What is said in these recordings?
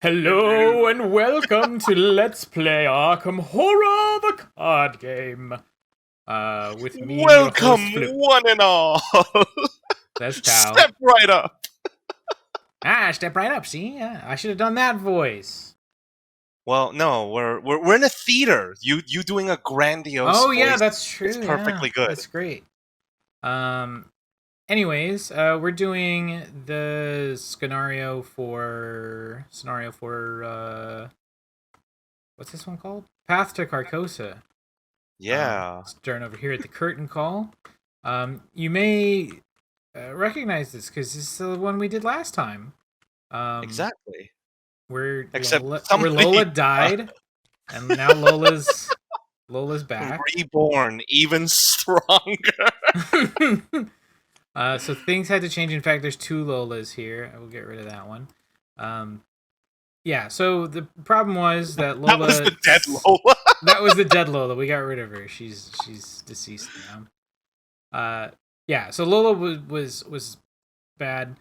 Hello and welcome to Let's Play Arkham Horror, the card game. With me, your Welcome, host, Phlip. one and all. That's Tao. Step right up. Step right up. See, I should have done that voice. Well, no, we're in a theater. You doing a grandiose Oh voice. yeah, that's true. It's perfectly good. That's great. Anyways, we're doing the scenario for what's this one called? Path to Carcosa. Yeah. Starting over here at the curtain call. You may recognize this because this is the one we did last time. Exactly. Where Except Lola died, and now Lola's back. Reborn, even stronger. So things had to change. In fact, there's two Lolas here. I will get rid of that one. Yeah. So the problem was that Lola. That was the dead Lola. That was the dead Lola. We got rid of her. She's deceased now. Yeah. So Lola was bad.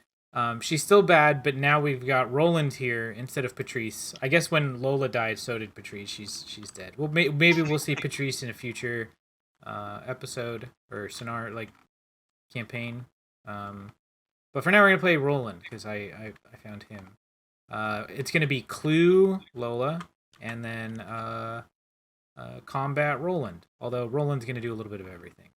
She's still bad, but now we've got Roland here instead of Patrice. I guess when Lola died, so did Patrice. She's dead. Well, maybe we'll see Patrice in a future episode or scenario, like campaign. But for now, we're gonna play Roland because I found him. It's gonna be Clue Lola and then Combat Roland. Although Roland's gonna do a little bit of everything.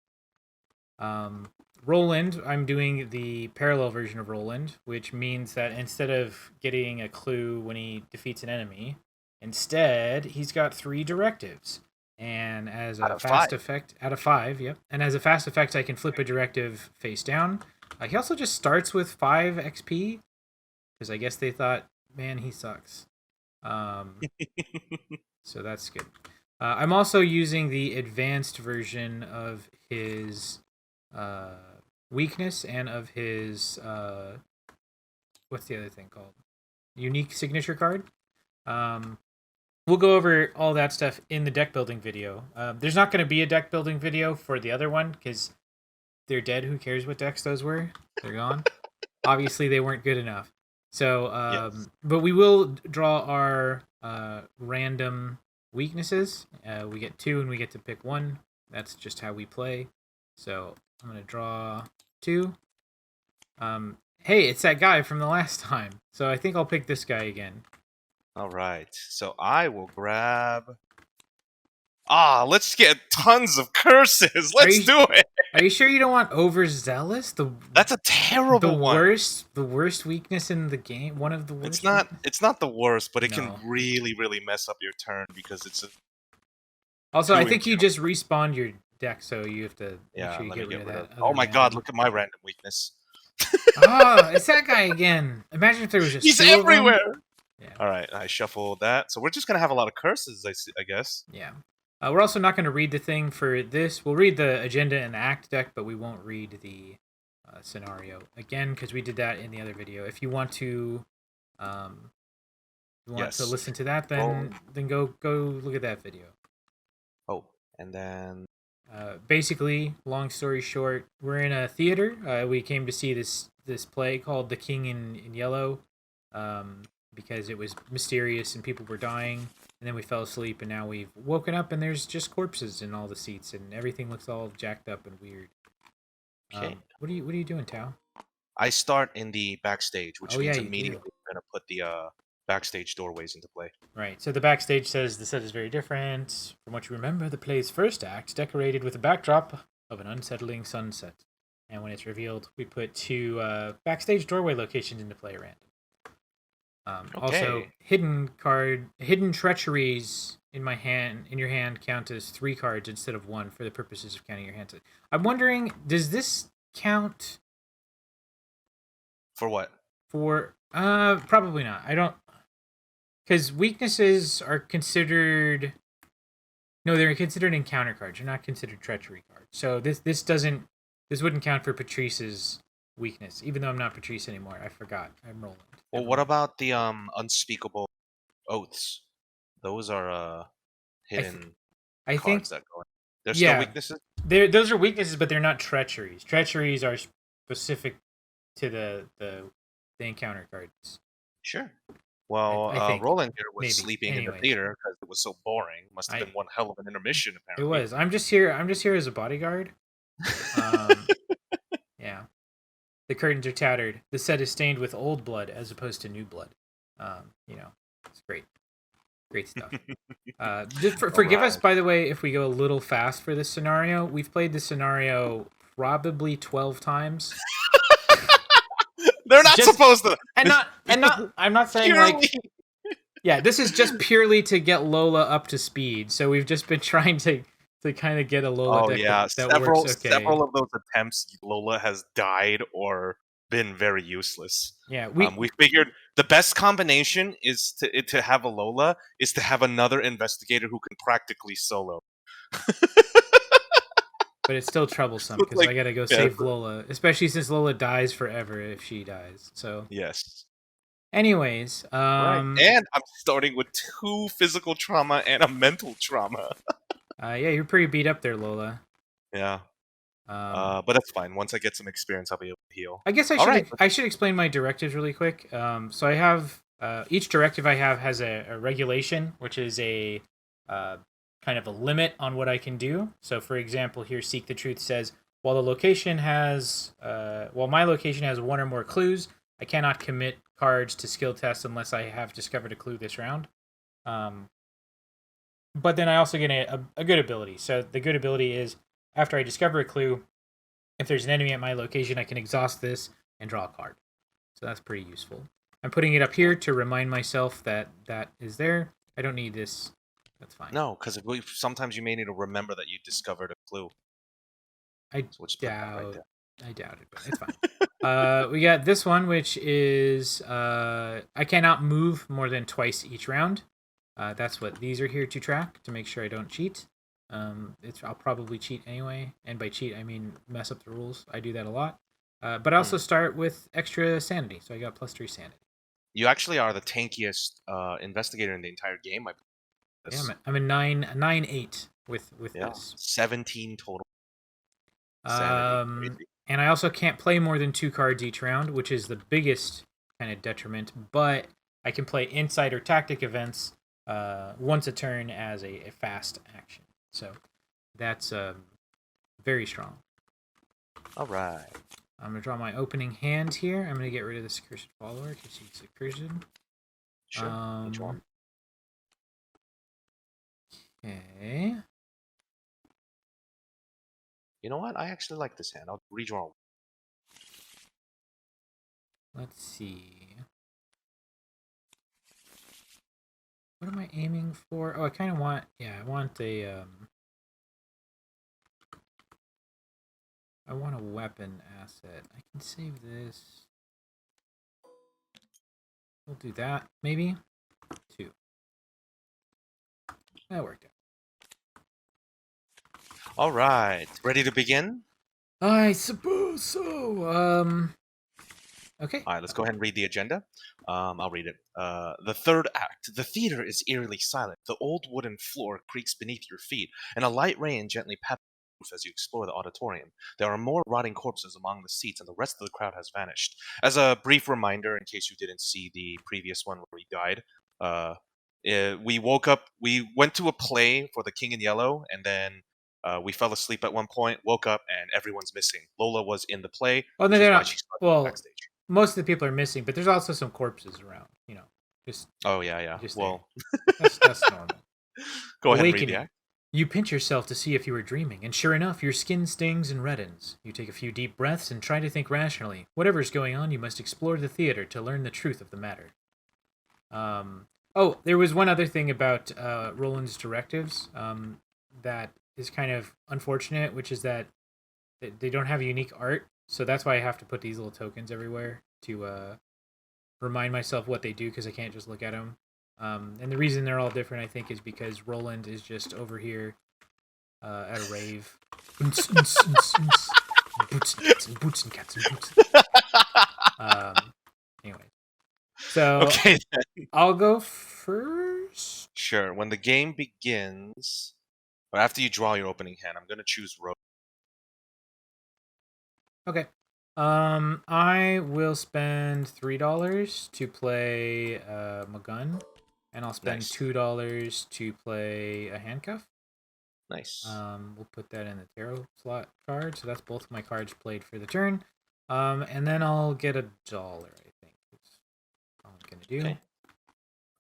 Roland, I'm doing the parallel version of Roland, which means that instead of getting a clue when he defeats an enemy, instead he's got 3 directives. And as a fast effect, out of 5, yep. And as a fast effect, I can flip a directive face down. He also just starts with 5 XP, because I guess they thought, man, he sucks. So that's good. I'm also using the advanced version of his weakness and of his what's the other thing called? Unique signature card. We'll go over all that stuff in the deck building video. There's not going to be a deck building video for the other one because they're dead. Who cares what decks those were? They're gone. Obviously, they weren't good enough. So, yes. But we will draw our random weaknesses. We get 2 and we get to pick 1. That's just how we play. So I'm going to draw 2. Hey, it's that guy from the last time. So I think I'll pick this guy again. All right. So I will grab... let's get tons of curses. Let's do it. Are you sure you don't want Overzealous? That's a terrible one. The worst weakness in the game. One of the worst. It's not the worst, but it can really, really mess up your turn because it's a... Also, I think you just respawned your deck, so you have to make sure you get rid of that. Oh my god, look at my random weakness. It's that guy again. Imagine if there was just He's everywhere. Yeah. All right, I shuffle that. So we're just gonna have a lot of curses, I guess. Yeah. We're also not going to read the thing for this. We'll read the agenda and the act deck, but we won't read the scenario again because we did that in the other video. If you want to, to listen to that, then go look at that video. Oh, and then basically, long story short, we're in a theater. We came to see this play called The King in Yellow, because it was mysterious and people were dying. And then we fell asleep, and now we've woken up, and there's just corpses in all the seats, and everything looks all jacked up and weird. Okay. What are you doing, Tao? I start in the backstage, which means immediately we're gonna put the backstage doorways into play. Right. So the backstage says the set is very different from what you remember. The play's first act, decorated with a backdrop of an unsettling sunset, and when it's revealed, we put 2 backstage doorway locations into play random. Also, hidden treacheries in your hand count as 3 cards instead of 1 for the purposes of counting your hand. I'm wondering, does this count for what? For probably not. I don't, because weaknesses are considered. No, they're considered encounter cards. They're not considered treachery cards. So this wouldn't count for Patrice's weakness, even though I'm not Patrice anymore. I forgot. I'm Roland. Well, what about the unspeakable oaths? Those are hidden cards that go in. They're still weaknesses? Those are weaknesses, but they're not treacheries. Treacheries are specific to the encounter cards. Sure. Well, I think. Roland here was Maybe. sleeping in the Anyways. theater because it was so boring. Must have been one hell of an intermission, It apparently. was. I'm just here as a bodyguard. Yeah. The curtains are tattered. The set is stained with old blood as opposed to new blood. It's great. Great stuff. Forgive us, by the way, if we go a little fast for this scenario. We've played this scenario probably 12 times. They're not supposed to. I'm not saying purely. Yeah, this is just purely to get Lola up to speed. So we've just been trying to kind of get a Lola deck that works okay. Several of those attempts, Lola has died or been very useless. Yeah, we figured the best combination is to have a Lola is to have another investigator who can practically solo. But it's still troublesome because I gotta go save Lola, especially since Lola dies forever if she dies. So yes. Anyways, right. And I'm starting with 2 physical trauma and a mental trauma. Yeah, you're pretty beat up there, Lola. Yeah. But that's fine. Once I get some experience, I'll be able to heal. I guess I should explain my directives really quick. So I have each directive I have has a regulation, which is a kind of a limit on what I can do. So, for example, here Seek the Truth says, while my location has 1 or more clues, I cannot commit cards to skill tests unless I have discovered a clue this round. But then I also get a good ability. So the good ability is after I discover a clue, if there's an enemy at my location, I can exhaust this and draw a card. So that's pretty useful. I'm putting it up here to remind myself that is there. I don't need this. That's fine. No, because sometimes you may need to remember that you discovered a clue. I doubt it, but it's fine. We got this one, which is I cannot move more than twice each round. That's what these are here to track, to make sure I don't cheat. I'll probably cheat anyway, and by cheat I mean mess up the rules. I do that a lot. But I also start with extra sanity, so I got +3 sanity. You actually are the tankiest investigator in the entire game. Yeah, I'm a 9/8 with this. 17 total. And I also can't play more than 2 cards each round, which is the biggest kind of detriment. But I can play insight or tactic events once a turn as a fast action. So that's very strong. All right. I'm going to draw my opening hand here. I'm going to get rid of this Cursed Follower because he's a Cursed. Sure. Each one. Okay. You know what? I actually like this hand. I'll redraw. Let's see. What am I aiming for? Oh, I kind of want... Yeah, I want a... I want a weapon asset. I can save this. We'll do that, maybe. 2. That worked out. All right. Ready to begin? I suppose so. Okay. All right, let's go ahead and read the agenda. I'll read it. The third act. The theater is eerily silent. The old wooden floor creaks beneath your feet, and a light rain gently pats the roof as you explore the auditorium. There are more rotting corpses among the seats, and the rest of the crowd has vanished. As a brief reminder, in case you didn't see the previous one where we died, we woke up. We went to a play for The King in Yellow, and then we fell asleep at one point, woke up, and everyone's missing. Lola was in the play. Oh, no, they're not. Well, backstage. Most of the people are missing, but there's also some corpses around. Just. Oh yeah. Just well, that's normal. Go ahead and read the act. You pinch yourself to see if you were dreaming, and sure enough, your skin stings and reddens. You take a few deep breaths and try to think rationally. Whatever's going on, you must explore the theater to learn the truth of the matter. Oh, there was one other thing about Roland's directives that is kind of unfortunate, which is that they don't have unique art. So that's why I have to put these little tokens everywhere to remind myself what they do, because I can't just look at them. And the reason they're all different, I think, is because Roland is just over here at a rave. Boots and cats and boots. Anyway. So okay, then. I'll go first. Sure. When the game begins, or after you draw your opening hand, I'm going to choose Rogue. Okay. I will spend $3 to play my gun, and I'll spend Nice. $2 to play a handcuff. Nice. We'll put that in the tarot slot card, so that's both my cards played for the turn. And then I'll get $1, I think. That's all I'm gonna do. Okay.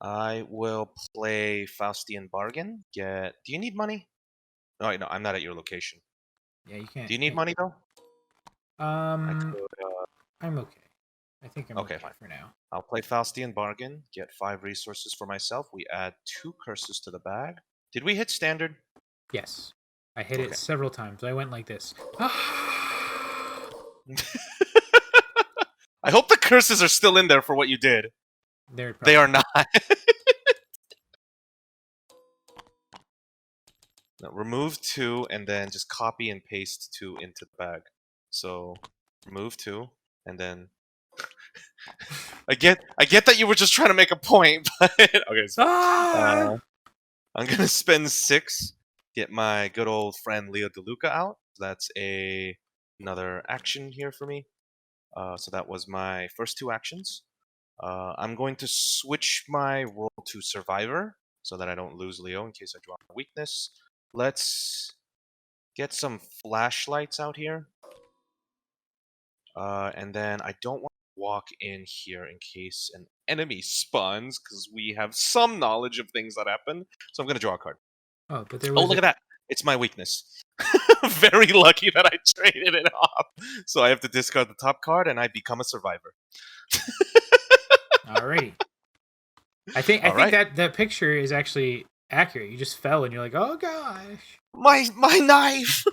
I will play Faustian Bargain. Do you need money? No, no, I'm not at your location. Yeah, you can't. Do you need money though? I Um, could. I'm okay. I think I'm Okay, okay fine. for now. I'll play Faustian Bargain. Get 5 resources for myself. We add 2 curses to the bag. Did we hit standard? Yes, I hit it Okay. several times. I went like this. I hope the curses are still in there for what you did. There, They probably. are not. No, remove 2 and then just copy and paste 2 into the bag. So remove 2 and then I get that you were just trying to make a point, but okay. So, Ah! I'm gonna spend 6, get my good old friend Leo DeLuca out. That's another action here for me. So that was my first 2 actions. I'm going to switch my role to Survivor so that I don't lose Leo in case I draw a weakness. Let's get some flashlights out here. And then I don't want to walk in here in case an enemy spawns because we have some knowledge of things that happen. So I'm going to draw a card. Oh, but there Oh, was look at that. It's my weakness. Very lucky that I traded it off. So I have to discard the top card and I become a survivor. Alrighty. I think All right. that picture is actually accurate. You just fell and you're like, oh gosh. My knife.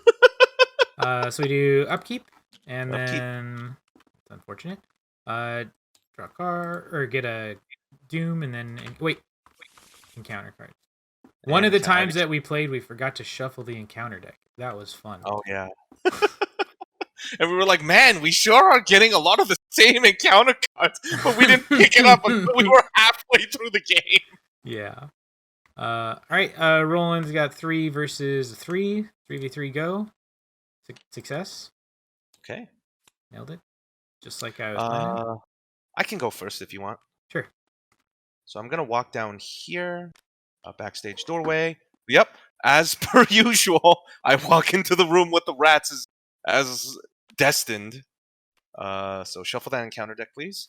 So we do upkeep, and Upkeep. then it's unfortunate. Draw a card or get a doom, and then wait, encounter card. One of the times that we played, we forgot to shuffle the encounter deck. That was fun. Oh yeah. And we were like, man, we sure are getting a lot of the same encounter cards, but we didn't pick it up until we were halfway through the game. Yeah. All right. Roland's got 3 versus 3. 3v3 go. Success. Okay. Nailed it. Just like I was planning. I can go first if you want. Sure. So I'm gonna walk down here, backstage doorway. Yep, as per usual, I walk into the room with the rats as destined. So shuffle that encounter deck, please.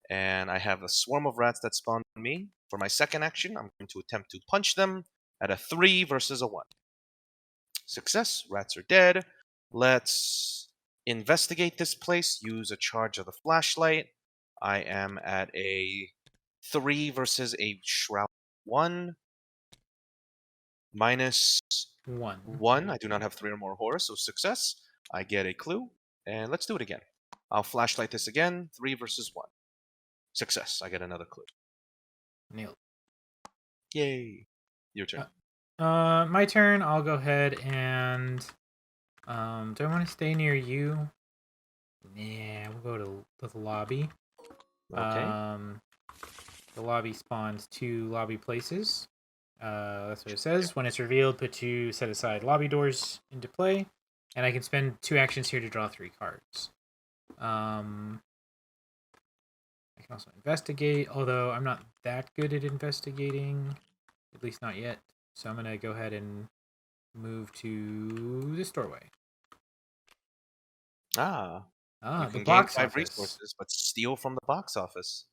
And I have a swarm of rats that spawned on me. For my second action, I'm going to attempt to punch them at a 3 versus a 1. Success. Rats are dead. Let's investigate this place. Use a charge of the flashlight. I am at a 3 versus a shroud 1. Minus 1. 1. I do not have 3 or more horrors, so success. I get a clue. And let's do it again. I'll flashlight this again. 3 versus 1. Success. I get another clue. Nailed. Yay. Your turn. My turn. I'll go ahead and do I want to stay near you? Nah, we'll go to the lobby. Okay. The lobby spawns 2 lobby places. That's what it says. When it's revealed, put 2 set aside lobby doors into play, and I can spend 2 actions here to draw 3 cards. I can also investigate, although I'm not that good at investigating, at least not yet. So I'm gonna go ahead and move to this doorway. You the can gain box 5 office. resources, but steal from the box office.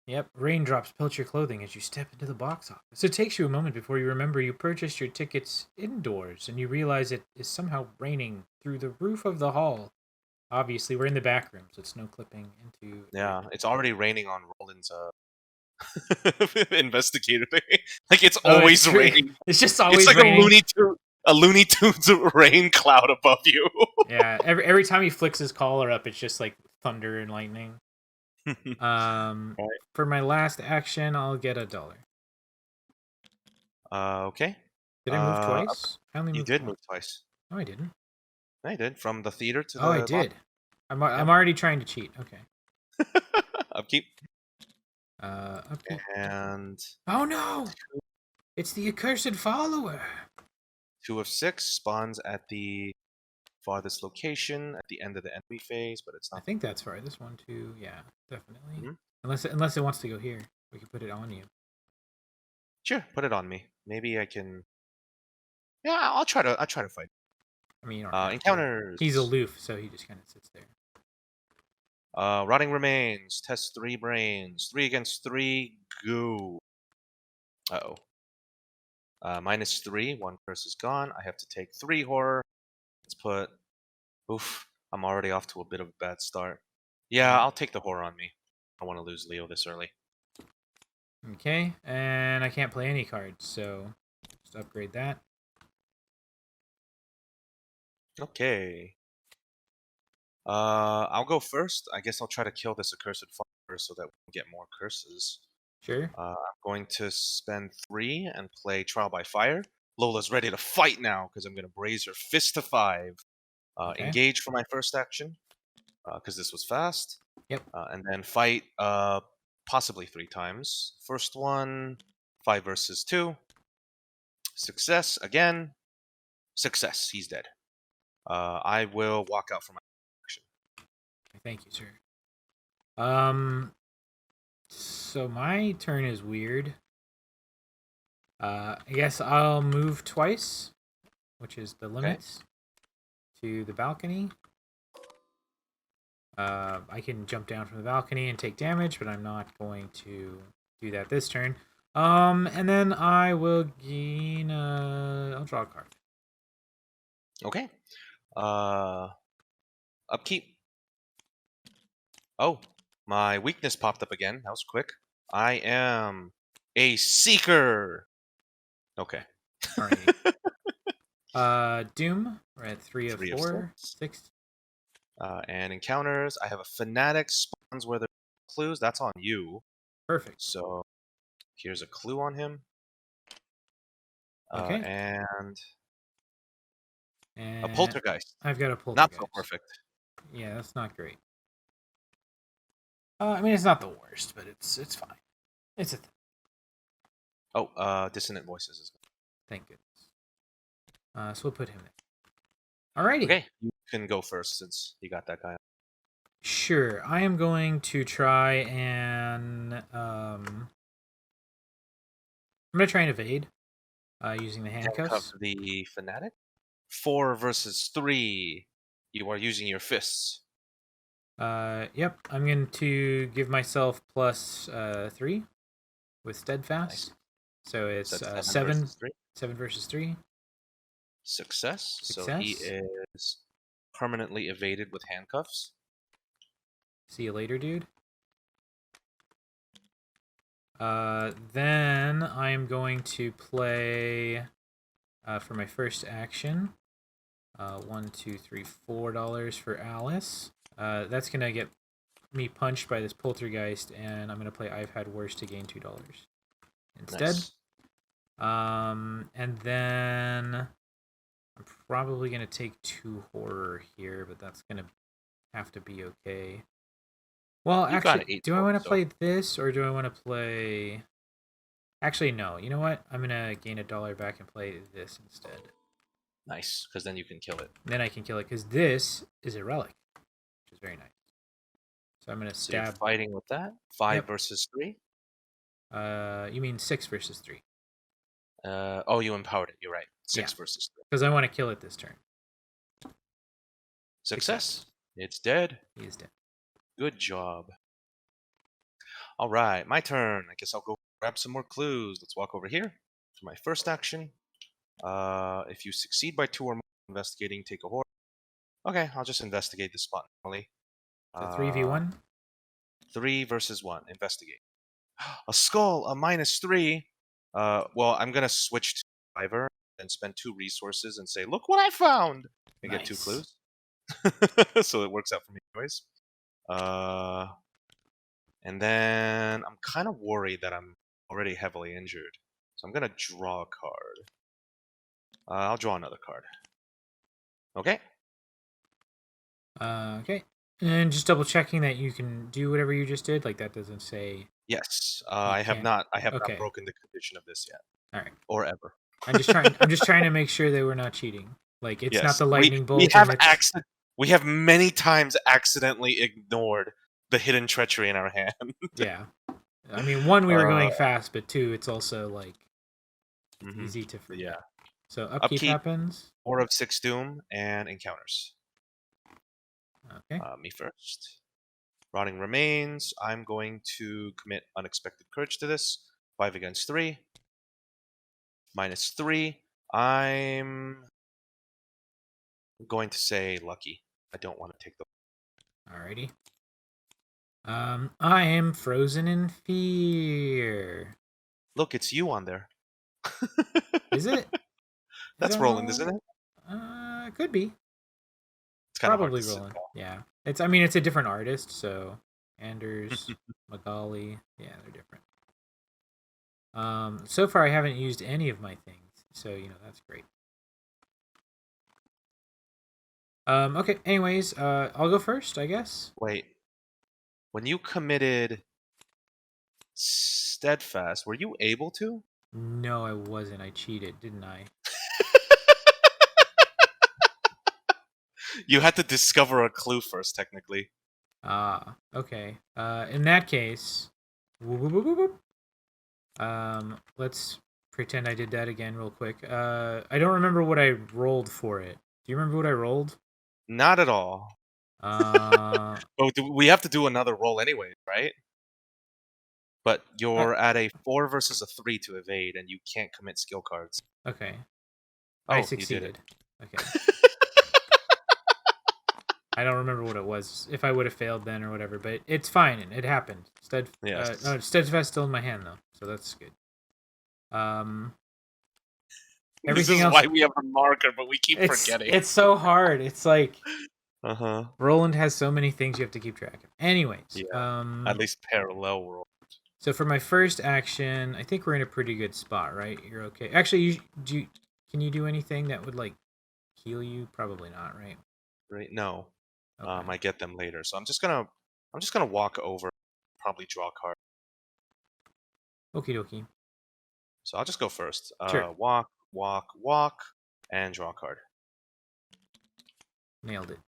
Yep, raindrops pelt your clothing as you step into the box office. It takes you a moment before you remember you purchased your tickets indoors, and you realize it is somehow raining through the roof of the hall. Obviously, we're in the back room, so it's no clipping into... Yeah, it's already raining on Roland's investigator thing. Like, it's always raining. It's just always It's like raining. a Looney Tunes rain cloud above you. Yeah, every time he flicks his collar up, it's just like thunder and lightning. For my last action, I'll get $1. Okay. Did I move twice? I only You moved did once. move twice. No, I didn't. I did. From the theater to the... Oh, I did. I'm already trying to cheat. Okay. Upkeep. Upkeep. And... Oh, no! It's the accursed follower! 2 of 6 spawns at the farthest location at the end of the enemy phase, but it's I not. think that's right. This one too. Yeah, definitely. Mhm. Unless it wants to go here, we can put it on you. Sure, put it on me. Maybe I can. Yeah, I'll try to fight. I mean, you don't have to. He's Encounters. aloof, so he just kind of sits there. Rotting remains. Test 3 brains. 3 against 3. Go. Uh-oh. -3. One curse is gone. I have to take 3 horror. Let's put. Oof. I'm already off to a bit of a bad start. Yeah, Alright. I'll take the horror on me. I don't want to lose Leo this early. Okay, and I can't play any cards, so just upgrade that. Okay. I'll go first. I guess I'll try to kill this accursed fire so that we can get more curses. Sure. I'm going to spend 3 and play Trial by Fire. Lola's ready to fight now because I'm going to raise her fist to 5. Okay. Engage for my first action because this was fast. Yep. And then fight possibly 3 times. First one, 5 versus 2. Success again. Success. He's dead. I will walk out for my action. Thank you, sir. So my turn is weird. I guess I'll move twice, which is the limits, to the balcony. I can jump down from the balcony and take damage, but I'm not going to do that this turn. And then I will gain. I'll draw a card. Okay. Upkeep. Oh, my weakness popped up again. That was quick. I am a seeker. Okay. Alrighty. Doom. We're at 3 of 3 of 4. 6. 6. And encounters. I have a fanatic spawns where there are clues. That's on you. Perfect. So here's a clue on him. Okay. And And a poltergeist. I've got a Not poltergeist. so perfect. Yeah, that's not great. I mean, it's not the worst, but it's fine. It's a thing. Oh, dissonant voices is good. Thank goodness. So we'll put him in. Alrighty. Okay, you can go first since you got that guy. Sure. I am going to try and I'm gonna try and evade using the handcuffs. Handcuff the fanatic. 4 versus 3. You are using your fists. Yep. I'm going to give myself plus 3 with steadfast. Nice. So it's That's 7 versus 3. 7 versus 3. Success. So he Success. is permanently evaded with handcuffs. See you later, dude. Then I'm going to play for my first action. $1, $2, $3, $4 for Alice. That's gonna get me punched by this poltergeist, and I'm gonna play I've Had Worse to gain $2 instead. Nice. And then I'm probably gonna take 2 horror here, but that's gonna have to be okay. Well, actually, do I want to play this or do I want to play? Actually, no. You know what? I'm gonna gain $1 back and play this instead. Nice, because then you can kill it. Then I can kill it because this is a relic, which is very nice. So I'm gonna So you're stab. fighting with that. 5 versus 3. You mean 6 versus 3? Oh, you empowered it. You're right. 6 versus 3. Because I want to kill it this turn. Success. It's dead. He is dead. Good job. All right, my turn. I guess I'll go grab some more clues. Let's walk over here for my first action. If you succeed by 2 or more investigating, take a horror. Okay, I'll just investigate the spot normally. So 3v1? 3 versus 1. Investigate. A skull, a -3. Well, I'm going to switch to Survivor and spend 2 resources and say, look what I found! And get 2 clues. So it works out for me anyways. And then I'm kind of worried that I'm already heavily injured. So I'm going to draw a card. I'll draw another card. Okay. Okay. And just double checking that you can do whatever you just did. Like that doesn't say. Yes. I have not Okay. broken the condition of this yet. All right. Or ever. I'm just trying to make sure that we're not cheating. Like it's not Yes, the lightning we bolt, have and it's we have many times accidentally ignored the hidden treachery in our hand. yeah. I mean, one, we were uh, going fast, but two, it's also like mhm, easy to forget. yeah. So upkeep Upkeep, happens. 4 of 6 doom, and encounters. Okay. Me first. Rotting remains. I'm going to commit unexpected courage to this. 5 against 3. -3. I'm going to say lucky. I don't want to take the. Alrighty. I am frozen in fear. Look, it's you on there. Is it? Is That's that Roland, isn't Roland? it? It could be. It's kind of hard Probably to Roland. tell. Yeah. It's. I mean, it's a different artist, so Anders, Magali. Yeah, they're different. So far I haven't used any of my things, so that's great. Okay. Anyways, I'll go first, I guess. Wait, when you committed steadfast, were you able to? No, I wasn't. I cheated, didn't I? You had to discover a clue first, technically. Ah, okay. In that case, whoop, whoop, whoop, whoop, whoop. Let's pretend I did that again real quick. I don't remember what I rolled for it. Do you remember what I rolled? Not at all. Uh, But we have to do another roll anyway, right? But I, you're at a 4 versus a 3 to evade, and you can't commit skill cards. okay. I Oh, you did it. succeeded. Okay. I don't remember what it was. If I would have failed then or whatever, but it's fine. It happened. Yes. No, steadfast still in my hand though, so that's good. This Everything is else. why we have the marker, but we keep forgetting. It's so hard. It's like Uh-huh. Roland has so many things you have to keep track of. Anyways, Yeah. At least parallel world. so for my first action, I think we're in a pretty good spot, right? You're okay. Actually, can you do anything that would like heal you? Probably not, right? Right? No. Okay. I get them later. So I'm just gonna walk over, probably draw a card. Okie dokie. So I'll just go first. Sure. Walk, walk, walk, and draw a card. Nailed it.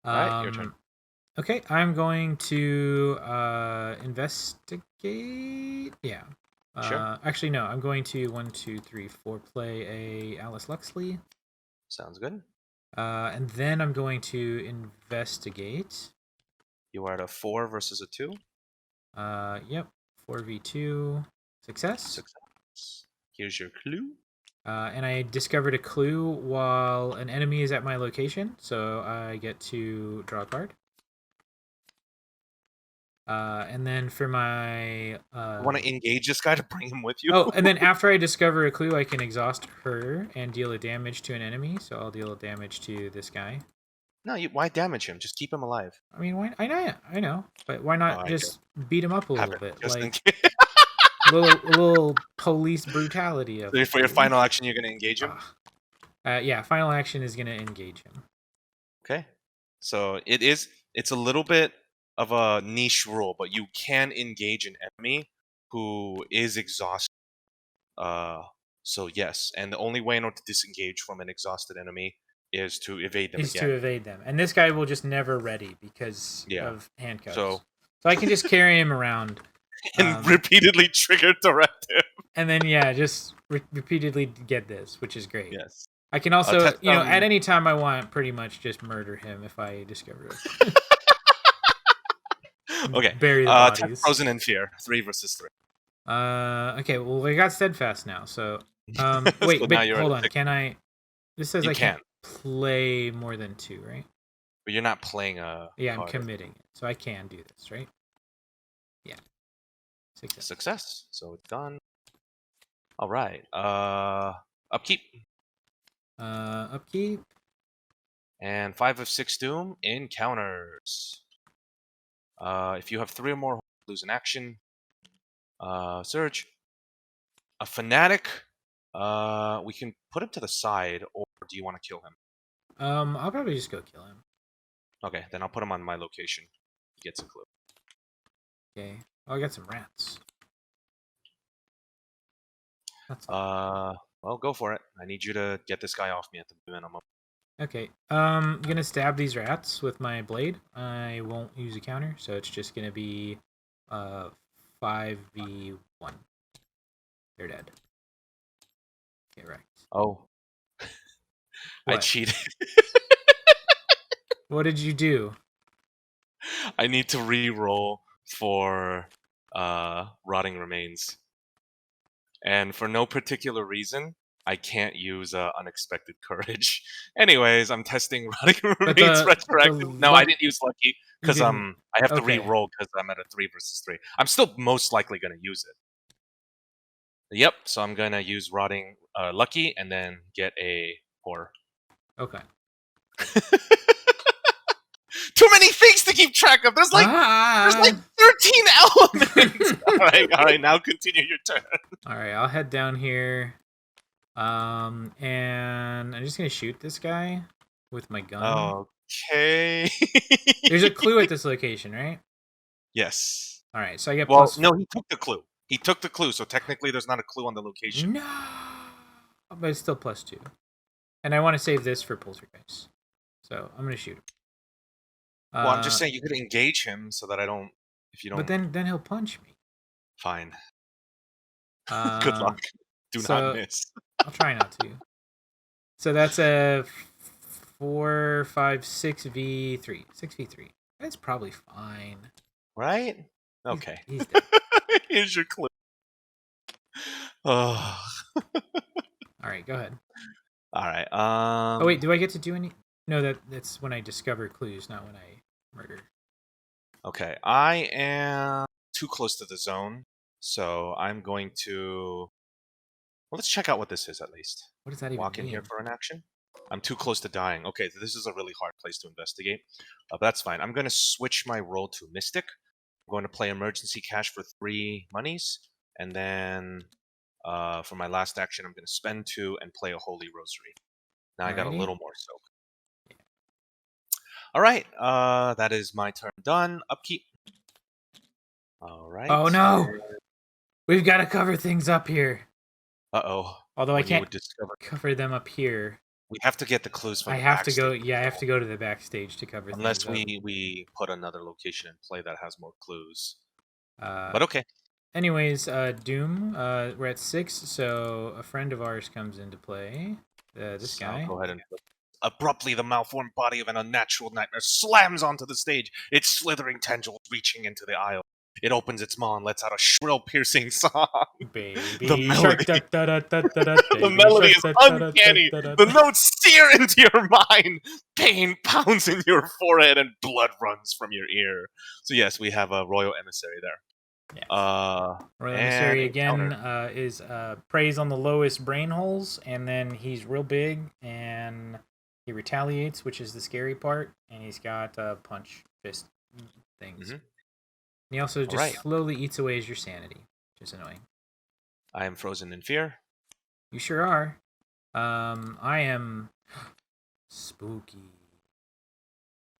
All right, your turn. Okay, I'm going to investigate. Yeah. Sure. Actually, no. I'm going to 1, 2, 3, 4 play a Alice Luxley. Sounds good. And then I'm going to investigate. You are at a 4 versus a 2. Yep. 4v2. Success. Success. Here's your clue. And I discovered a clue while an enemy is at my location, so I get to draw a card. And then for my You want to engage this guy to bring him with you? oh, and then after I discover a clue, I can exhaust her and deal a damage to an enemy. So I'll deal a damage to this guy. No, why damage him? Just keep him alive. I mean, why? I know, but why not I just beat him up a Have little it, bit, just in like case. little police brutality of So it, for your dude. final action, you're gonna engage him. Yeah, final action is gonna engage him. Okay. So it's a little bit of a niche rule, but you can engage an enemy who is exhausted. So yes, and the only way in order to disengage from an exhausted enemy is to evade them Is again. to evade them, and this guy will just never ready because Yeah. of handcuffs. So I can just carry him around and repeatedly trigger directive. and then yeah, just repeatedly get this, which is great. Yes. I can also, Test, at any time I want, pretty much just murder him if I discover it. Okay. Bury the Test bodies. Frozen in Fear. 3 versus 3. Okay. Well, we got steadfast now. So, So wait, now but you're hold at on. 6. Can I? This says You I can't can. play more than 2, right? But you're not playing a Yeah, I'm card. committing it, so I can do this, right? Yeah. Success. So it's done. All right. Upkeep. Upkeep. And 5 of 6 doom encounters. If you have 3 or more, lose an action. Surge. A fanatic. We can put him to the side, or do you want to kill him? I'll probably just go kill him. Okay, then I'll put him on my location. He gets a clue. Okay. Oh, I got some rats. That's Well, go for it. I need you to get this guy off me at the minimum. Okay. I'm gonna stab these rats with my blade. I won't use a counter, so it's just gonna be 5v1. They're dead. Okay, right. Oh, I What? cheated. What did you do? I need to re-roll for rotting remains, and for no particular reason, I can't use unexpected courage. Anyways, I'm testing rotting But remains the retroactive. No, I luck didn't use lucky you because didn't. I have to Okay. re-roll because I'm at a 3 versus 3. I'm still most likely gonna use it. Yep. So I'm gonna use rotting lucky and then get a 4. Okay. Too many things to keep track of. There's like Ah! 13 elements. All right. Now continue your turn. All right, I'll head down here. And I'm just gonna shoot this guy with my gun. Okay. There's a clue at this location, right? Yes. All right, so I get Well, plus. no, he took the clue. He took the clue, so technically there's not a clue on the location. No, but it's still +2. And I want to save this for poltergeist, so I'm gonna shoot him. Well, I'm just saying you could engage him so that I don't. If you don't, But then he'll punch me. fine. Good Um, luck. Do not so miss. I'll try not to. So that's a 4, 5, 6v3. 6v3. That's probably fine. Right? Okay. He's dead. Here's your clue. Oh. All right, go ahead. All right. Oh wait, do I get to do any? No, that's when I discover clues, not when I murder. Okay. I am too close to the zone, so I'm going to. Well, let's check out what this is at least. What does that even Walk in mean? here for an action. I'm too close to dying. Okay, this is a really hard place to investigate. But that's fine. I'm going to switch my role to Mystic. I'm going to play Emergency Cash for 3 monies. And then for my last action, I'm going to spend 2 and play a Holy Rosary. Now I got a Alrighty. little more soak. All right, that is my turn done. Upkeep. All right. Oh no! We've got to cover things up here. Uh-oh. Although I When you would can't discover. cover them up here. We have to get the clues from I the have to go. backstage. Yeah, I have to go to the backstage to cover Unless things up. we put another location in play that has more clues. Uh, But okay. Anyways, Doom. We're at 6, so a friend of ours comes into play. This So guy. go ahead and abruptly the malformed body of an unnatural nightmare slams onto the stage, its slithering tendrils reaching into the aisle. It opens its maw and lets out a shrill, piercing song. Baby The shark, melody. da, da, da, da, da, da, The baby melody shark, is da, da, da, uncanny. da, da, The da. notes sear into your mind. Pain pounds in your forehead and blood runs from your ear. So yes, we have a royal emissary there. Yes. Royal And Emissary again encounter. is preys on the lowest brain holes, and then he's real big and he retaliates, which is the scary part. And he's got punch fist things. Mhm. And he also just right. slowly eats away your sanity, which is annoying. I am frozen in fear. You sure are. I am spooky.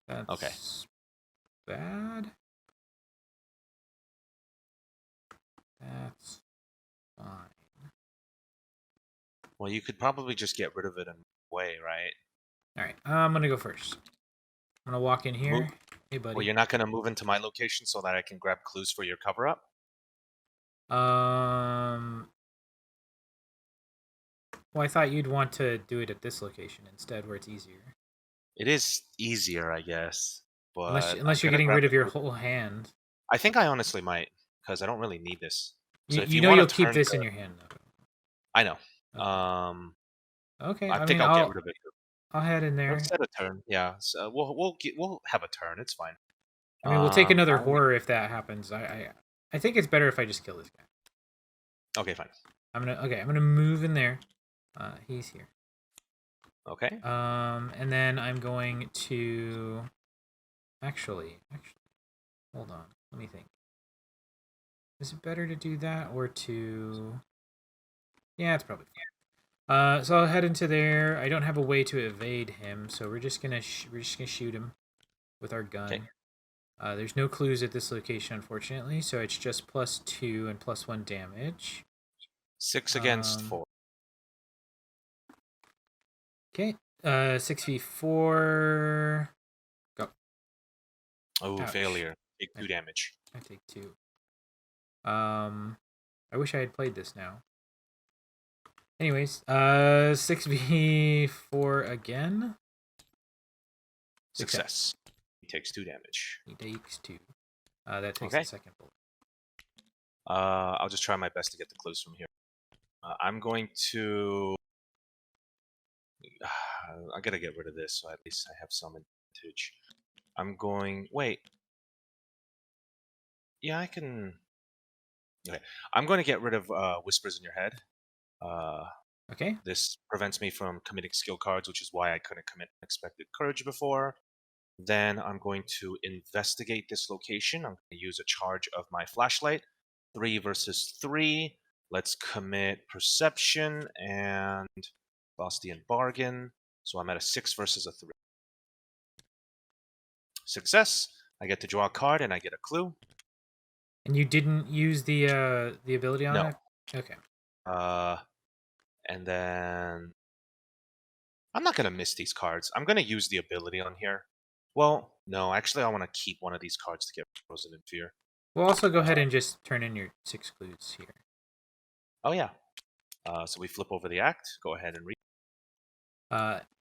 That's Okay. bad. That's fine. Well, you could probably just get rid of it in a way, right? All right, I'm gonna go first. I'm gonna walk in here. Move. Hey, buddy. Well, you're not going to move into my location so that I can grab clues for your cover up? Well, I thought you'd want to do it at this location instead, where it's easier. It is easier, I guess. But Unless you're getting rid of your whole hand. I think I honestly might, because I don't really need this. So if You you know want you'll to keep turn this in your hand, though. I know. Okay, I I think mean, I'll get rid of it. I'll head in there. Let's set a turn. Yeah. So we'll have a turn. It's fine. I mean, we'll take another horror if that happens. I think it's better if I just kill this guy. Okay, fine. I'm gonna move in there. He's here. Okay. And then I'm going to actually hold on. Let me think. Is it better to do that or to? Yeah, it's probably fine. So I'll head into there. I don't have a way to evade him, so we're just gonna shoot him with our gun. Okay. There's no clues at this location, unfortunately, so it's just +2 and +1 damage. 6 against 4. Okay. 6v4. Go. Oh, Ouch. failure. Take 2 damage. I take 2. I wish I had played this now. Anyways, 6v4 again. Success. He takes 2 damage. He takes 2. That takes Okay. the second bullet. I'll just try my best to get the clues from here. I'm going to. I gotta get rid of this, so at least I have some advantage. I'm going. Wait. Yeah, I can. Okay. I'm going to get rid of Whispers in Your Head. Okay. This prevents me from committing skill cards, which is why I couldn't commit Unexpected Courage before. Then I'm going to investigate this location. I'm going to use a charge of my flashlight. 3 versus 3. Let's commit Perception and Faustian Bargain. So I'm at a 6 versus a 3. Success. I get to draw a card and I get a clue. And you didn't use the ability on No. it? Okay. And then I'm not going to miss these cards. I'm going to use the ability on here. Well, no, actually I want to keep one of these cards to get Frozen in Fear. We'll also go ahead and just turn in your 6 clues here. Oh, yeah. So we flip over the act. Go ahead and read.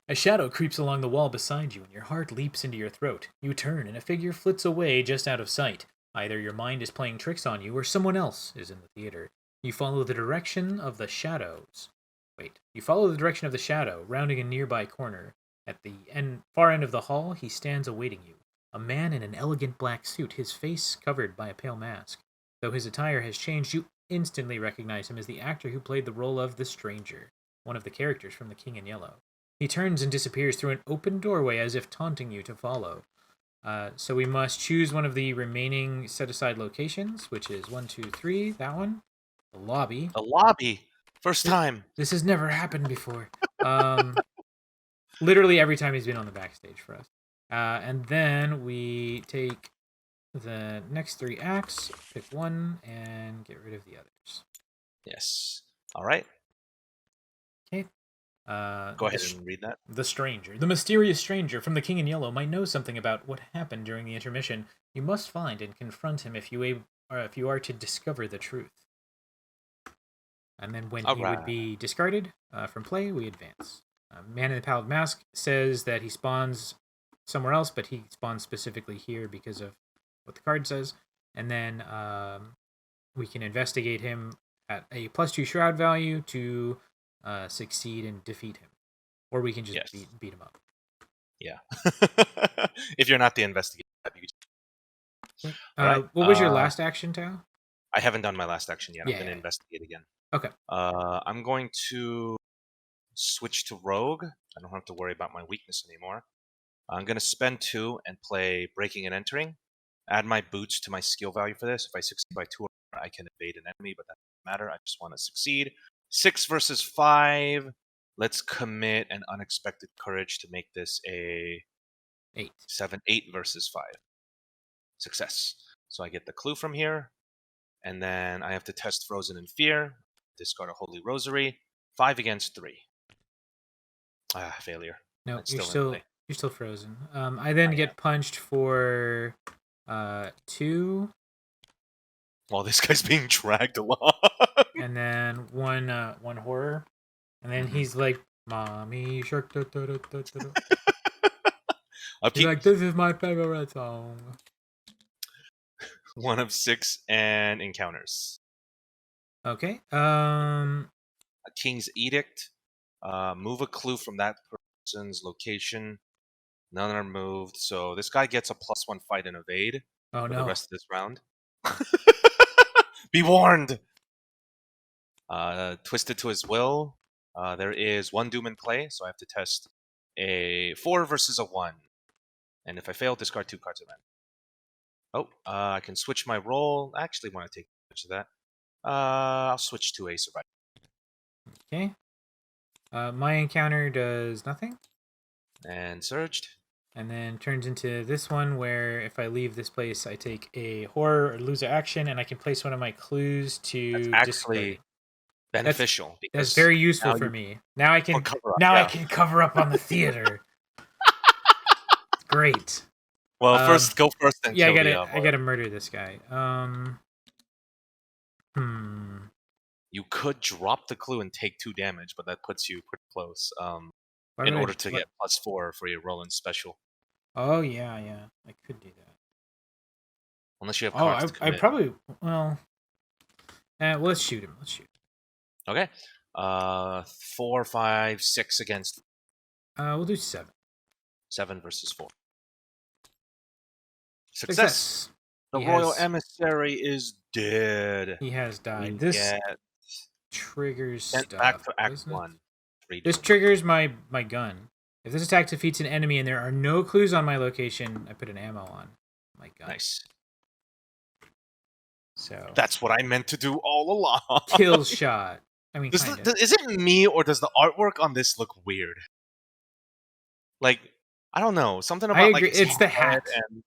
A shadow creeps along the wall beside you, and your heart leaps into your throat. You turn, and a figure flits away just out of sight. Either your mind is playing tricks on you, or someone else is in the theater. You follow the direction of the shadows. You follow the direction of the shadow, rounding a nearby corner. At the far end of the hall, he stands awaiting you. A man in an elegant black suit, his face covered by a pale mask. Though his attire has changed, you instantly recognize him as the actor who played the role of the Stranger, one of the characters from The King in Yellow. He turns and disappears through an open doorway as if taunting you to follow. So we must choose one of the remaining set-aside locations, which is 1, 2, 3, that one. The lobby. The lobby. First time. This has never happened before. Literally every time he's been on the backstage for us. And then we take the next 3 acts, pick one, and get rid of the others. Yes. All right. Okay. Go ahead and read that. The Stranger. The mysterious stranger from The King in Yellow might know something about what happened during the intermission. You must find and confront him if you are to discover the truth. And then when he would be discarded from play, we advance. Man in the Pallid Mask says that he spawns somewhere else, but he spawns specifically here because of what the card says. And then we can investigate him at a +2 shroud value to succeed and defeat him. Or we can just beat him up. Yeah. If you're not the investigator, you can... what was your last action, Tao? I haven't done my last action yet. I'm going to investigate again. Okay. I'm going to switch to Rogue. I don't have to worry about my weakness anymore. I'm going to spend 2 and play Breaking and Entering. Add my boots to my skill value for this. If I succeed by 2, I can evade an enemy, but that doesn't matter. I just want to succeed. 6 versus 5. Let's commit an Unexpected Courage to make this a 8. 8 versus 5. Success. So I get the clue from here. And then I have to test Frozen in Fear. Discard a Holy Rosary. 5 against 3. Failure. No, you're still frozen. I then get punched for 2. While this guy's being dragged along. And then one horror. And then he's like, "Mommy shark." He's like, "This is my favorite song." 1 of 6 and encounters. Okay. A King's Edict. Move a clue from that person's location. None are moved. So this guy gets a +1 fight and evade for the rest of this round. Be warned! Twisted to his will. There is 1 doom in play, so I have to test a 4 versus a 1. And if I fail, discard 2 cards of that. Oh, I can switch my role. I actually want to take advantage of that. I'll switch to a survivor. Okay. My encounter does nothing. And surged. And then turns into this one where if I leave this place, I take a horror or lose an action, and I can place one of my clues to discard. beneficial. That's Because very useful now for you me. Now I can cover up. I Yeah. can cover up on the theater. It's great. Well, first go first and Yeah, kill the. I gotta murder this guy. You could drop the clue and take 2 damage, but that puts you pretty close. Why In would order to get +4 for your Roland special. Oh yeah, I could do that. Unless you have Oh, cards to I commit. probably let's shoot him. Okay. 4, 5, 6 against. We'll do 7. 7 versus 4. Success. The Royal Emissary is dead. He has died. We This get triggers sent stuff. back to Act doesn't it? 1. This triggers my gun. If this attack defeats an enemy and there are no clues on my location, I put an ammo on my gun. Nice. So that's what I meant to do all along. Kill shot. I mean, is it me or does the artwork on this look weird? Like, I don't know. Something about I agree. like it's the hat. And...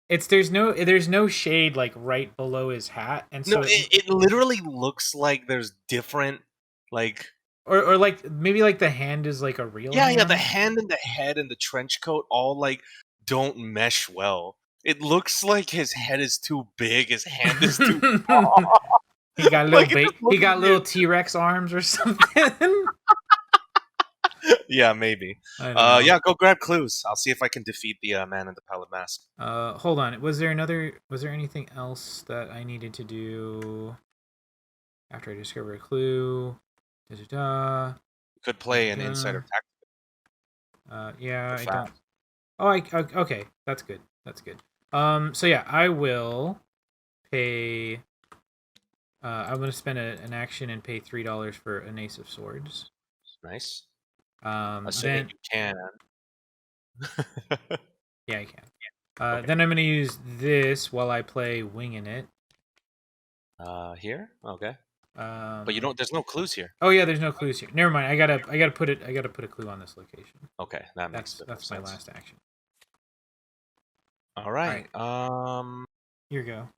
there's no shade like right below his hat, and so it literally looks like there's different like. Or like maybe like the hand is like a real hand. Yeah, the hand and the head and the trench coat all like don't mesh well. It looks like his head is too big, his hand is too small. He got little he got little T-Rex arms or something. Yeah, maybe. Yeah, go grab clues. I'll see if I can defeat the man in the pallid mask. Hold on. Was there anything else that I needed to do after I discover a clue? You could play an insider tactic. Yeah, I don't. Oh, okay. That's good. So yeah, I will pay. I'm gonna spend an action and pay $3 for an Ace of Swords. Nice. Assuming you can. Yeah, I can. Okay. Then I'm gonna use this while I play Winging It. Here? Okay. But you don't. There's no clues here. Oh yeah, there's no clues here. Never mind. I gotta put a clue on this location. Okay, that's my last action. All right. Here you go.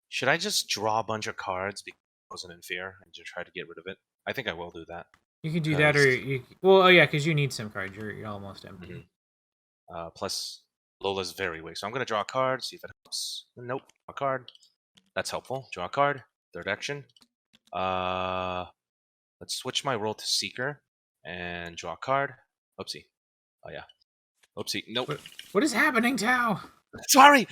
Should I just draw a bunch of cards because I wasn't in fear and just try to get rid of it? I think I will do that. You can do that, or because you need some cards. You're almost empty. Mm-hmm. Plus, Lola's very weak, so I'm gonna draw a card. See if it helps. Nope, a card. That's helpful. Draw a card. Third action. Let's switch my role to Seeker and draw a card. Oopsie. Oh yeah. Oopsie. Nope. What is happening, Tao? Sorry.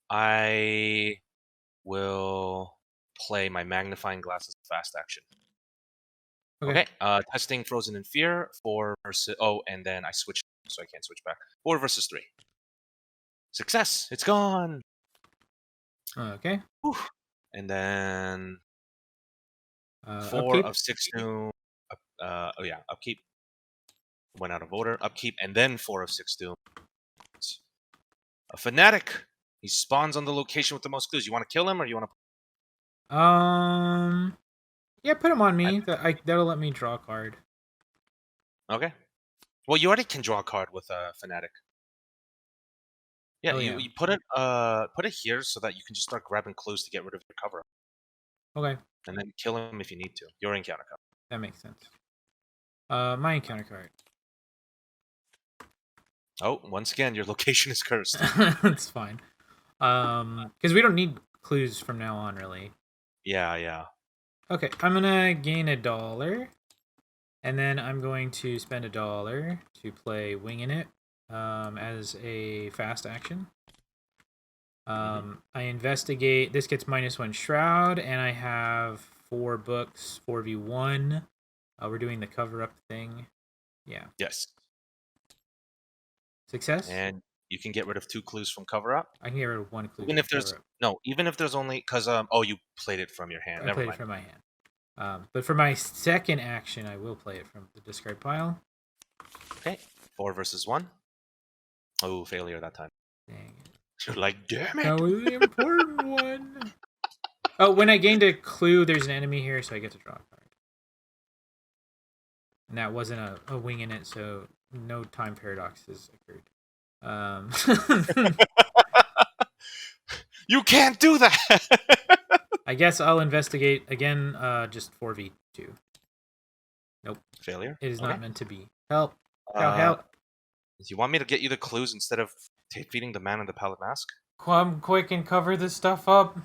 I will play my magnifying glass as a fast action. Okay. Testing Frozen in Fear 4 versus. Oh, and then I switch, so I can't switch back. 4 versus 3. Success. It's gone. Okay. Whew. And then 4 upkeep? of 6 doom. Upkeep. Went out of order. Upkeep, and then 4 of 6 doom. A fanatic. He spawns on the location with the most clues. You want to kill him, or you want to? Yeah, put him on me. That'll let me draw a card. Okay. Well, you already can draw a card with a fanatic. Yeah, you put it here so that you can just start grabbing clues to get rid of your cover. Okay. And then kill him if you need to. Your encounter card. That makes sense. My encounter card. Oh, once again, your location is cursed. It's fine. Because we don't need clues from now on, really. Yeah. Okay, I'm gonna gain $1, and then I'm going to spend $1 to play Winging It as a fast action. I investigate. This gets -1 Shroud, and I have 4 books, 4v1. We're doing the cover-up thing. Yeah. Yes. Success. And you can get rid of 2 clues from cover-up. I can get rid of 1 clue. Even if there's only because you played it from your hand. I played it from my hand. But for my second action, I will play it from the discard pile. Okay. 4 versus 1. Oh, failure that time. Dang it. You're like, damn it. That was the important one. Oh, when I gained a clue, there's an enemy here, so I get to draw a card. And that wasn't a wing in it, so no time paradoxes occurred. You can't do that. I guess I'll investigate again. Just 4v2. Nope, Failure. it is Okay. not meant to be. Help! Help! Uh, Help! do you want me to get you the clues instead of feeding the man in the pallid mask? Come quick and cover this stuff up.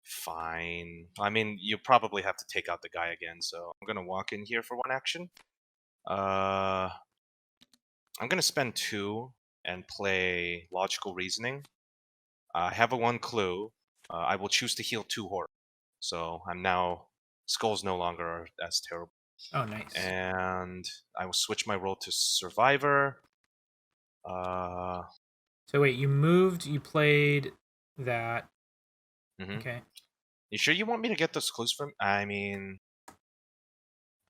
Fine. I mean, you probably have to take out the guy again, so I'm gonna walk in here for one action. I'm gonna spend 2 and play logical reasoning. I have a 1 clue. I will choose to heal 2 horror. So I'm now skulls no longer as terrible. Oh, nice. And I will switch my role to survivor. So wait, you moved. You played that. Mhm. Okay. You sure you want me to get those clues from? I mean,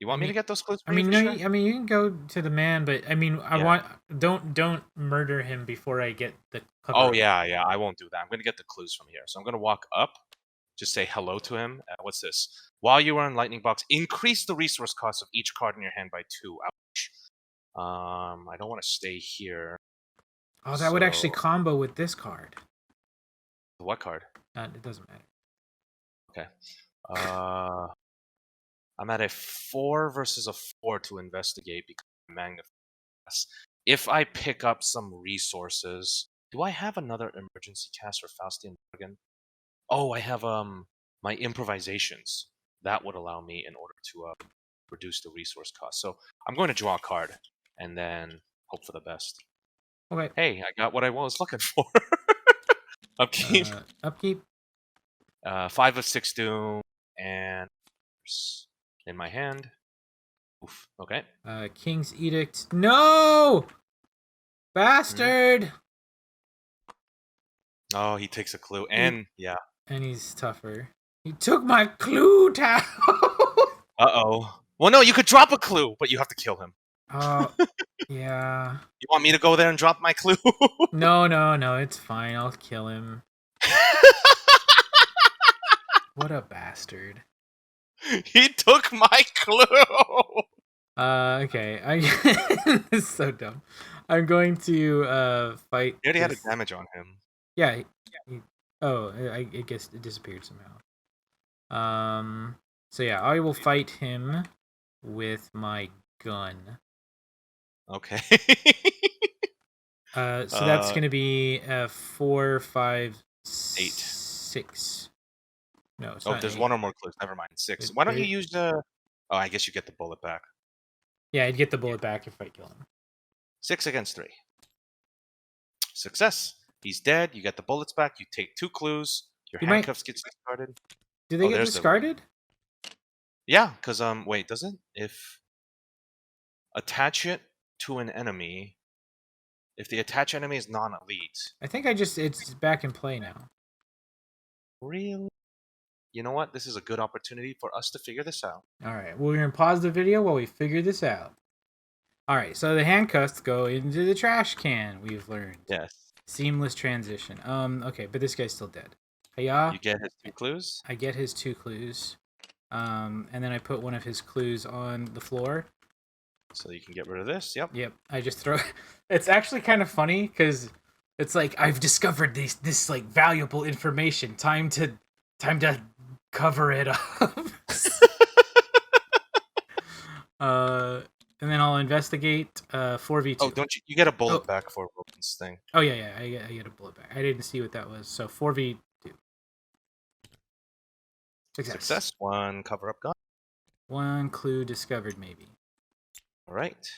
you want me to mean- get those clues I for you mean, for no. sure? I mean, you can go to the man, but I mean, I Yeah. want don't murder him before I get the cover. Oh yeah, I won't do that. I'm gonna get the clues from here. So I'm gonna walk up, just say hello to him. What's this? While you are in lightning box, increase the resource cost of each card in your hand by 2. Ouch. I don't want to stay here. Oh, that would actually So combo with this card. what card? It doesn't matter. Okay. Uh, I'm at a 4 versus a 4 to investigate because I'm magnifying. If I pick up some resources, do I have another emergency cast for Faustian Bargain? Oh, I have my improvisations. That would allow me in order to reduce the resource cost. So I'm going to draw a card and then hope for the best. Okay. Hey, I got what I was looking for. Upkeep. Upkeep. 5 of 6 doom and in my hand. Oof. Okay. King's Edict. No! Bastard! Oh, he takes a clue, and yeah. And he's tougher. He took my clue tower! Uh-oh. Well, no, you could drop a clue, but you have to kill him. Yeah. You want me to go there and drop my clue? No, it's fine. I'll kill him. What a bastard. He took my clue! Okay. This is so dumb. I'm going to fight. He already had a this- damage on him. Yeah. I guess it disappeared somehow. So yeah, I will fight him with my gun. Okay. So that's gonna be 4, 5, 8. 6. No, it's Oh, not. there's 8. 1 or more clues. Never mind. 6. Why don't you use the... Oh, I guess you get the bullet back. Yeah, I'd get the bullet back if I kill him. 6 against 3. Success. He's dead. You get the bullets back. You take 2 clues. Your handcuffs get discarded. Do they get there's discarded? Yeah, because, wait, does it? If... Attach it to an enemy... If the attached enemy is non-elite... I think it's back in play now. Really? You know what? This is a good opportunity for us to figure this out. Alright, we're gonna pause the video while we figure this out. Alright, so the handcuffs go into the trash can, we've learned. Yes. Seamless transition. Okay, but this guy's still dead. Hiya. You get his 2 clues. I get his 2 clues. And then I put one of his clues on the floor. So you can get rid of this. Yep. Yep. I just throw. It's actually kind of funny because it's like I've discovered this like valuable information. Time to cover it up. And then I'll investigate 4v2. Oh, don't you get a bullet back for Wilkins' thing? Oh yeah, I get a bullet back. I didn't see what that was. So 4v2. Success. 1 cover up gun. 1 clue discovered, maybe. All right.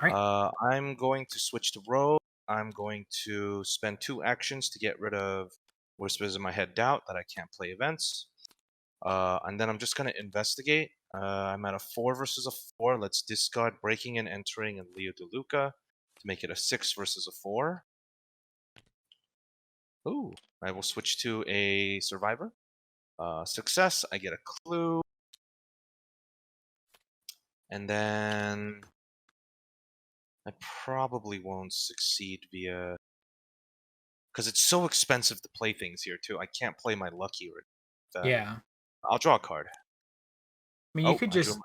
All right. I'm going to switch to rogue. I'm going to spend 2 actions to get rid of Whispers in my head doubt that I can't play events. And then I'm just going to investigate. I'm at a 4 versus a 4. Let's discard breaking and entering and Leo DeLuca to make it a 6 versus a 4. Ooh, I will switch to a survivor. Success, I get a clue. And then I probably won't succeed via... Because it's so expensive to play things here, too. I can't play my lucky or that. Yeah. I'll draw a card. I mean, you could just... a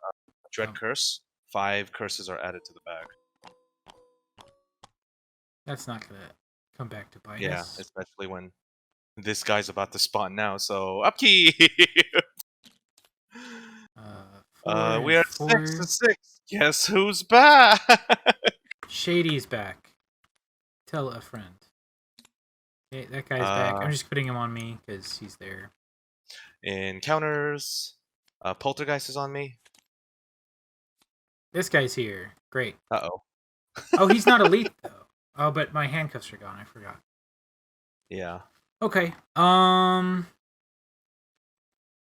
Dread Curse. 5 curses are added to the bag. That's not going to come back to bite us. Yeah, especially when This guy's about to spawn now, so upkeep. Four We and are four. 6-6. Guess who's back? Shady's back. Tell a friend. Okay, that guy's back. I'm just putting him on me because he's there. Encounters. Poltergeist is on me. This guy's here. Great. Uh-oh. Oh, he's not elite though. Oh, but my handcuffs are gone. I forgot. Yeah. Okay.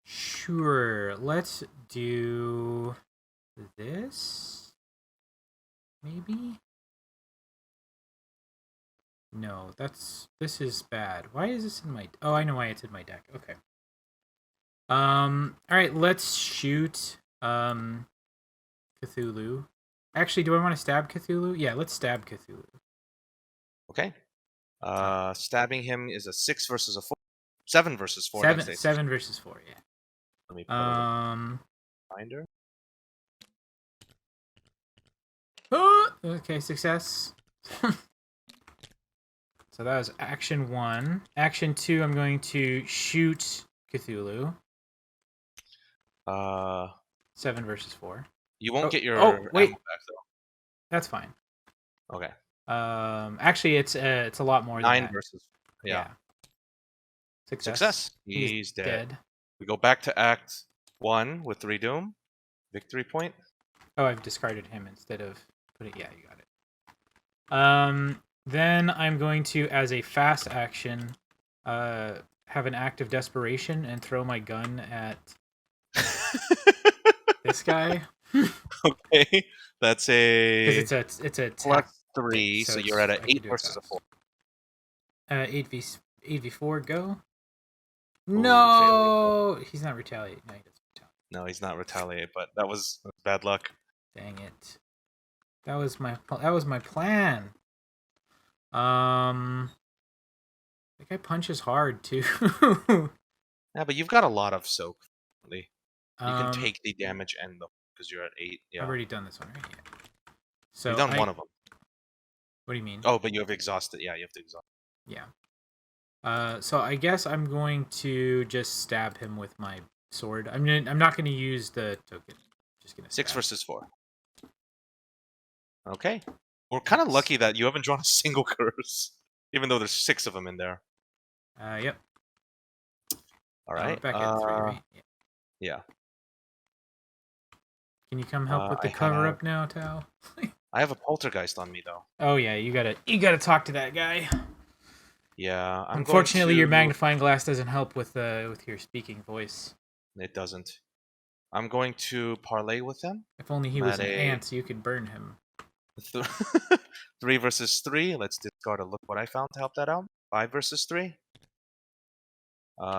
Sure. Let's do this. Maybe? No, this is bad. Why is this in my... Oh, I know why it's in my deck. Okay. Alright, let's shoot, Cthulhu. Actually, do I want to stab Cthulhu? Yeah, let's stab Cthulhu. Okay. Stabbing him is a 6 versus a 4. 7 versus 4. Seven versus 4, yeah. Let me put a reminder. Okay, success. So that was action 1. Action 2, I'm going to shoot Cthulhu. 7 versus 4. You won't get your wait. ammo back though. That's fine. Okay. Actually, it's a lot more than 9 that. versus. Yeah. Success. He's dead. We go back to Act 1 with 3 Doom. Victory point. Oh, I've discarded him instead of putting... Yeah, you got it. Then I'm going to, as a fast action, have an act of desperation and throw my gun at this guy. Okay. That's a... Because it's a plus 3, so you're at an 8 versus a 4. 8v4, go. Ooh, No! He's not retaliate. No, he doesn't retaliate. No, he's not retaliate, but that was bad luck. Dang it. That was my plan. That guy punches hard too. Yeah, but you've got a lot of soak. You can Um, take the damage and the because you're at 8. Yeah. I've already done this one, right? Yeah. So You've done one of them. What do you mean? Oh, but you have exhausted. Yeah, you have to exhaust. Yeah. So I guess I'm going to just stab him with my sword. I'm not going to use the token. Just gonna 6 stab. versus 4. Okay. We're kind of lucky that you haven't drawn a single curse, even though there's 6 of them in there. Yep. All right. Back at 3, right? Yeah. Can you come help with the cover up now, Tao? I have a poltergeist on me though. Oh yeah, you gotta talk to that guy. Yeah. Unfortunately, your magnifying glass doesn't help with your speaking voice. It doesn't. I'm going to parlay with him. If only he was an ant, so you could burn him. 3 versus 3. Let's discard a look what I found to help that out. 5 versus 3.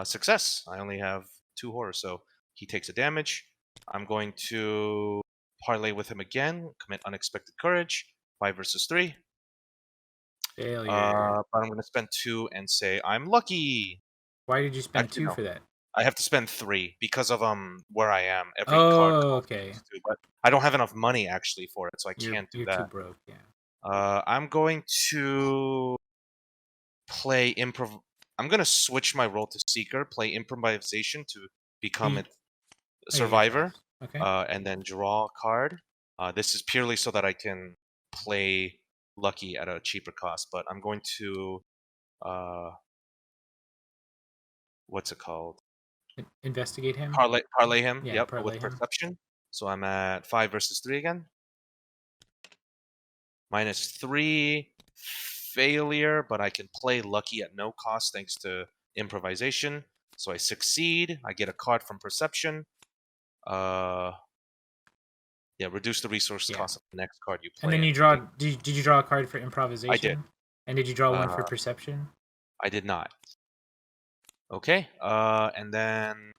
Success. I only have 2 horrors, so he takes a damage. I'm going to parlay with him again. Commit unexpected courage. 5 versus 3. Failure. But I'm going to spend 2 and say I'm lucky. Why did you spend 2 for that? I have to spend 3 because of where I am. Every card costs okay. 2, but I don't have enough money actually for it, so I can't do that. You're too broke, yeah. I'm going to play improv. I'm going to switch my role to Seeker, play improvisation to become a survivor, okay. and then draw a card. This is purely so that I can play Lucky at a cheaper cost, but I'm going to what's it called? Investigate him? Parlay him, yeah, yep, parlay with him. perception. So I'm at 5 versus 3 again. -3, failure, but I can play Lucky at no cost thanks to improvisation. So I succeed. I get a card from perception. Yeah, reduce the resource cost of the next card you play. And then you draw. Did you draw a card for improvisation? I did. And did you draw one for perception? I did not. Okay. And then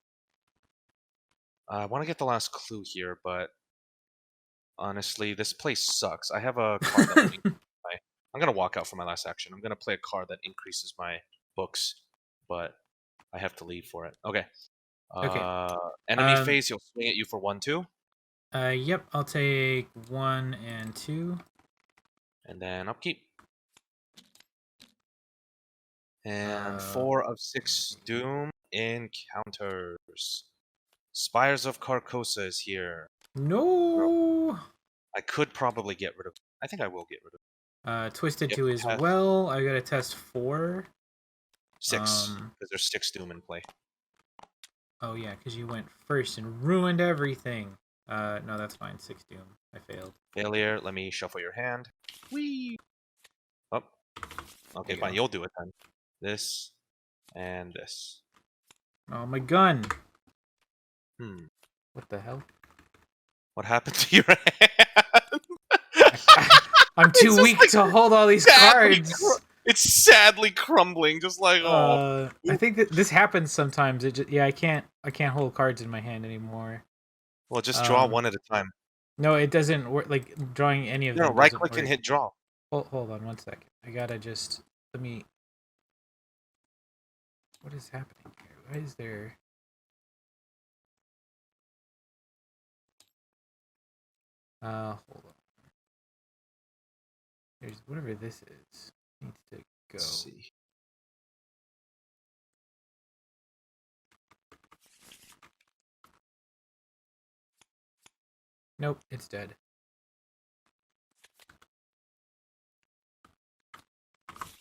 I want to get the last clue here, but honestly, this place sucks. I have a card that I'm gonna walk out for my last action. I'm gonna play a card that increases my books, but I have to leave for it. Okay. Okay. Enemy phase, he'll swing at you for 1/2. Yep. I'll take 1 and 2. And then upkeep. And 4 of 6 Doom encounters. Spires of Carcosa is here. No. I could probably get rid of. I think I will get rid of. Twisted Yep, 2 as test. well. I got to test 4. 6, because there's 6 Doom in play. Oh yeah, because you went first and ruined everything. No, that's fine. 6 Doom. I failed. Failure. Let me shuffle your hand. Whee! Oh. Okay, fine. You'll do it then. This and this. Oh, my gun. Hmm. What the hell? What happened to your hand? I'm too weak to hold all these cards. It's sadly crumbling, just like I think that this happens sometimes. I can't hold cards in my hand anymore. Well, just draw one at a time. No, it doesn't work. Like drawing any of them. No, right click and hit draw. Hold on 1 second. I gotta just let me. What is happening here? Why is there? Hold on. There's whatever this is. Needs to go. Let's see. Nope, it's dead.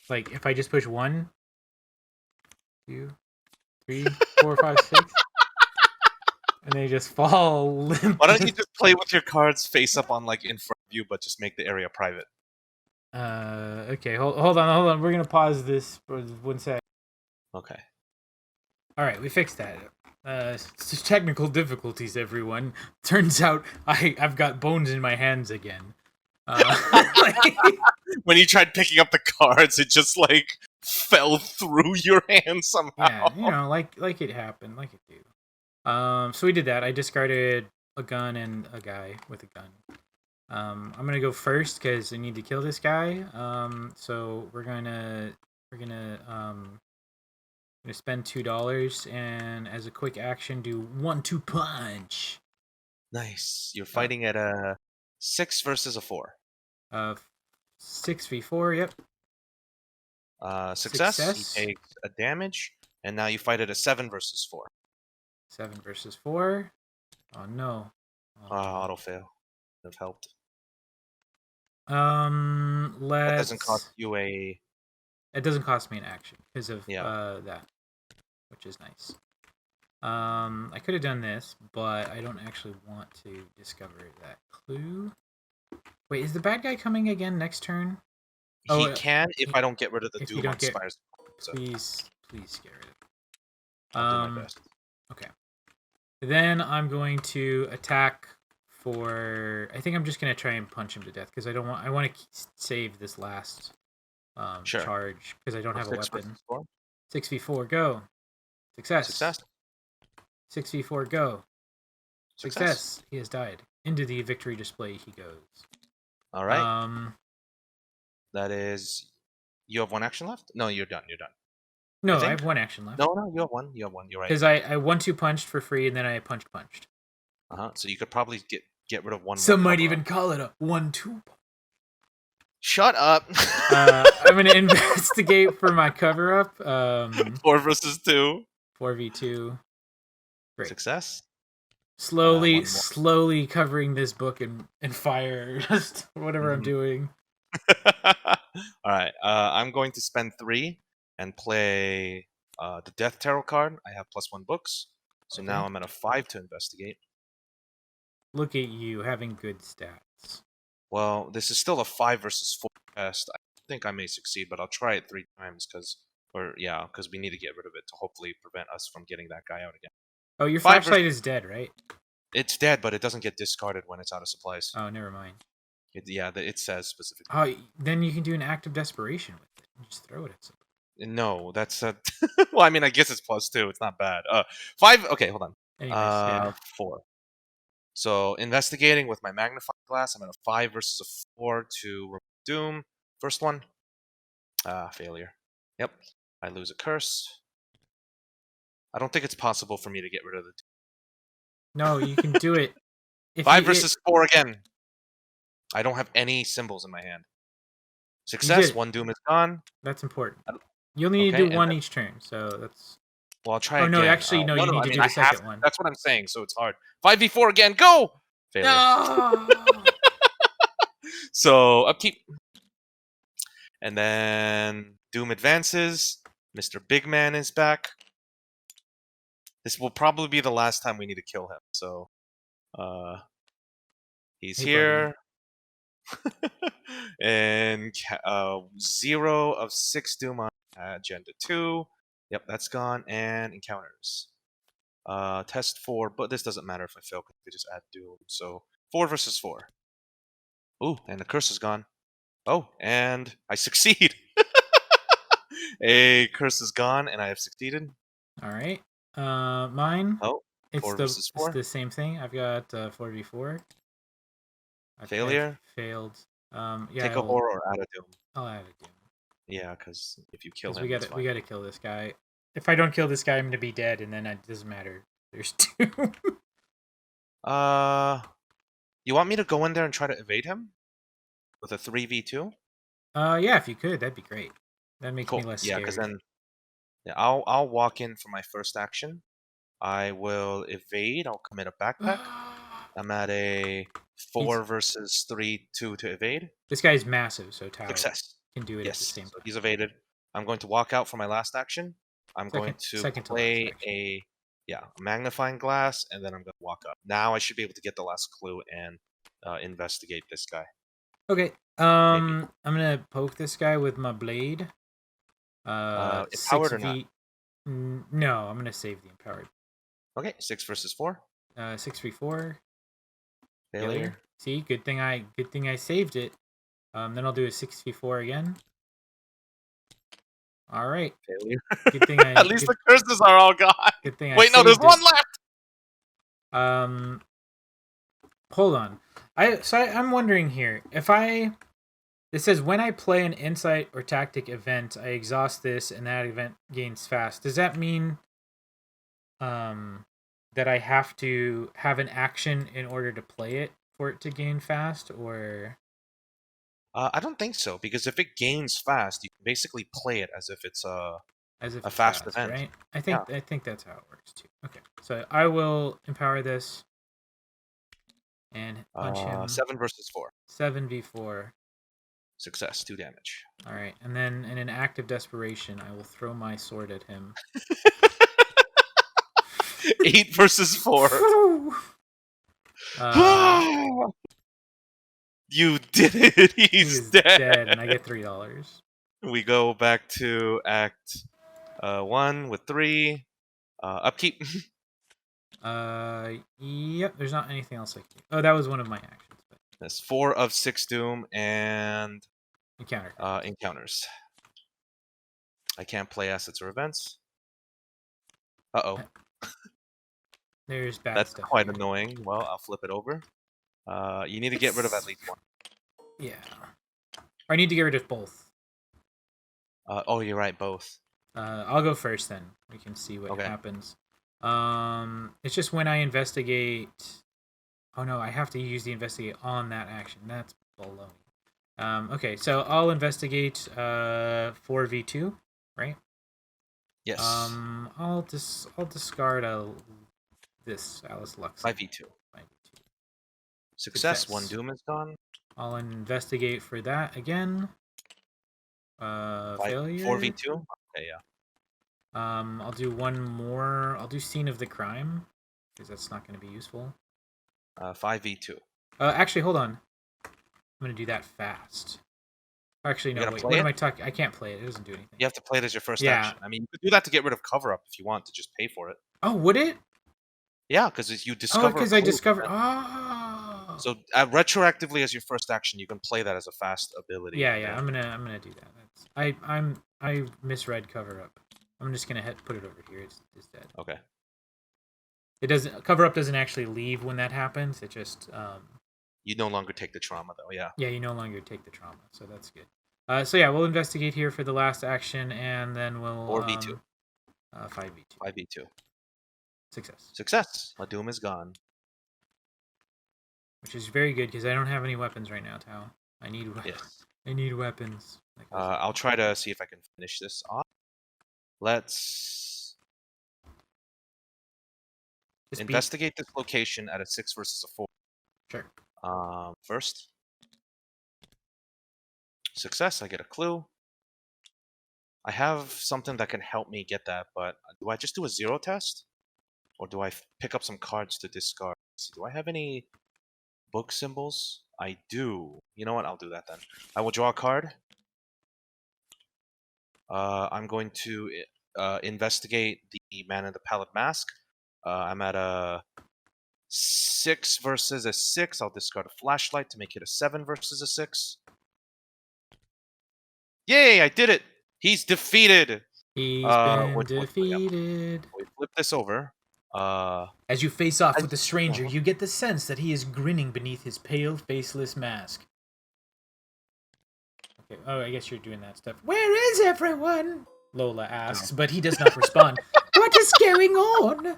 Like if I just push 1, 2, 3, 4, 5, 6, and they just fall limp. Why don't you just play with your cards face up on like in front of you, but just make the area private? Okay, hold on. We're gonna pause this for 1 sec. Okay. All right, we fixed that. Technical difficulties, everyone. Turns out I've got bones in my hands again. When you tried picking up the cards, it just like fell through your hand somehow. Yeah, you know, like it happened, like it do. So we did that. I discarded a gun and a guy with a gun. I'm gonna go first because I need to kill this guy. So we're gonna spend $2 and as a quick action do 1-2 punch. Nice. You're fighting at a 6 versus a 4. 6v4. Yep. Success. He takes a damage, and now you fight at a 7 versus 4. 7 versus 4. Oh no. Auto fail. Would have helped. Let's. That doesn't cost you a. It doesn't cost me an action because of that, which is nice. I could have done this, but I don't actually want to discover that clue. Wait, is the bad guy coming again next turn? He can if I don't get rid of the Doom on Spires. Please get rid of it. I'll do my best. Okay. Then I'm going to attack for. I think I'm just gonna try and punch him to death because I don't want. I want to save this last charge because I don't have a weapon. 6v4, go. Success. 6v4, go. Success. He has died. Into the victory display he goes. All right. That is. You have 1 action left? No, you're done. No, I have 1 action left. No, you have 1. You're right. Because I 1-2 punched for free and then I punched. So you could probably get rid of 1. Some might even call it a 1-2. Shut up. I'm gonna investigate for my cover up. 4 versus 2. 4v2. Great. Success. Slowly covering this book in fire, just whatever I'm doing. All right. I'm going to spend 3 and play the Death Tarot card. I have +1 books, so now I'm at a 5 to investigate. Look at you having good stats. Well, this is still a 5 versus 4 test. I think I may succeed, but I'll try it 3 times because we need to get rid of it to hopefully prevent us from getting that guy out again. Oh, your flashlight is dead, right? It's dead, but it doesn't get discarded when it's out of supplies. Oh, never mind. It says specifically. Oh, then you can do an act of desperation with it. Just throw it at somebody. No, that's a... well, I mean, I guess it's +2. It's not bad. 5... Okay, hold on. Anyways, 4. So, investigating with my magnifying glass, I'm at a 5 versus a 4 to remove Doom. First one. Failure. Yep. I lose a curse. I don't think it's possible for me to get rid of the Doom. No, you can do it. 5 versus 4 again. I don't have any symbols in my hand. Success. 1 Doom is gone. That's important. You only need to Okay, do and one then, each turn, so that's... well, I'll try Oh, no, again. actually, no, No, you no, need I to mean, do I the have. second one. That's what I'm saying. So it's hard. 5v4 again. Go. Failure. No! So upkeep, and then Doom advances. Mr. Big Man is back. This will probably be the last time we need to kill him. So, he's Hey, buddy. here. And 0 of 6 Doom on Agenda 2. Yep, that's gone. And encounters. Test 4, but this doesn't matter if I fail because I just add Doom. So 4 versus 4. Ooh, and the curse is gone. Oh, and I succeed. A curse is gone, and I have succeeded. All right. Mine. Oh, It's 4 the versus it's 4. the same thing. I've got 4v4. I think I've Failure. failed. Yeah, Take a horror or add a Doom. I'll add a Doom. Yeah, because if you kill Because him, it's we fine. gotta kill this guy. If I don't kill this guy, I'm gonna be dead, and then it doesn't matter. There's 2. You want me to go in there and try to evade him with a 3v2? Yeah, if you could, that'd be great. That makes me Cool. less Yeah, because scared. then I'll walk in for my first action. I will evade. I'll commit a backpack. I'm at a 4 versus 3, 2 to evade. This guy's massive, so Tao Success. can do it at the Yes. same So time. he's evaded. I'm going to walk out for my last action. I'm going to Second to last play action. a magnifying glass, and then I'm going to walk up. Now I should be able to get the last clue and investigate this guy. Okay. I'm gonna poke this guy with my blade. Empowered or not? 6v. No, I'm gonna save the empowered. Okay, 6 versus 4. 6v4. Failure. See, good thing I saved it. Then I'll do a 6v4 again. All right. Failure. Good thing At least the curses are all gone. Good thing I Wait, no, there's one left. Hold on. I'm wondering here if it says when I play an insight or tactic event, I exhaust this and that event gains fast. Does that mean that I have to have an action in order to play it for it to gain fast, or I don't think so, because if it gains fast, you can basically play it as if it's a fast event, right? I think that's how it works too. Okay, so I will empower this and punch him. 7 versus 4. 7v4. Success, 2 damage. All right, and then in an act of desperation, I will throw my sword at him. 8 versus 4. You did it. He's dead. And I get $3. We go back to Act 1 with 3. Upkeep. Yep. There's not anything else I can do. Oh, that was one of my actions. But... That's 4 of 6 Doom and encounters. I can't play assets or events. Uh-oh. There's bad That's stuff. quite annoying. Well, I'll flip it over. You need to get rid of at least one. Yeah. I need to get rid of both. Oh, you're right, both. I'll go first then. We can see what happens. It's just when I investigate... Oh no, I have to use the investigate on that action. That's baloney. Okay, so I'll investigate 4v2, right? Yes. I'll discard this Alice Lux. 5v2. Success. 1 Doom is gone. I'll investigate for that again. Failure. 4v2. Okay, yeah. I'll do one more. I'll do Scene of the Crime because that's not going to be useful. 5v2. Actually, hold on. I'm going to do that fast. Actually, no. Wait. What am I talking? I can't play it. It doesn't do anything. You have to play it as your first action. I mean, you could do that to get rid of cover up if you want to just pay for it. Oh, would it? Yeah, because you discover. Oh, because I discovered. Oh. So retroactively, as your first action, you can play that as a fast ability. Yeah. I'm gonna do that. I misread cover up. I'm just gonna put it over here. It's dead. Okay. It doesn't cover up doesn't actually leave when that happens. It just You no longer take the trauma though. Yeah. Yeah, you no longer take the trauma, so that's good. So yeah, we'll investigate here for the last action, and then we'll 4v2. 5v2. 5v2. Success. My Doom is gone. Which is very good because I don't have any weapons right now, Tao. I need weapons. Yes. I need weapons. I'll try to see if I can finish this off. Let's Just beat. investigate this location at a 6 versus a 4. Sure. First, success. I get a clue. I have something that can help me get that, but do I just do a 0 test? Or do I pick up some cards to discard? Let's see, do I have any book symbols? I do. You know what? I'll do that then. I will draw a card. I'm going to investigate the Man in the Pallid Mask. I'm at a 6 versus a 6. I'll discard a flashlight to make it a 7 versus a 6. Yay! I did it! He's defeated! He's been Wait, defeated. we flip this over. As you face off I- with the stranger, you get the sense that he is grinning beneath his pale, faceless mask. Okay. Oh, I guess you're doing that stuff. Where is everyone? Lola asks, but he does not respond. What is going on?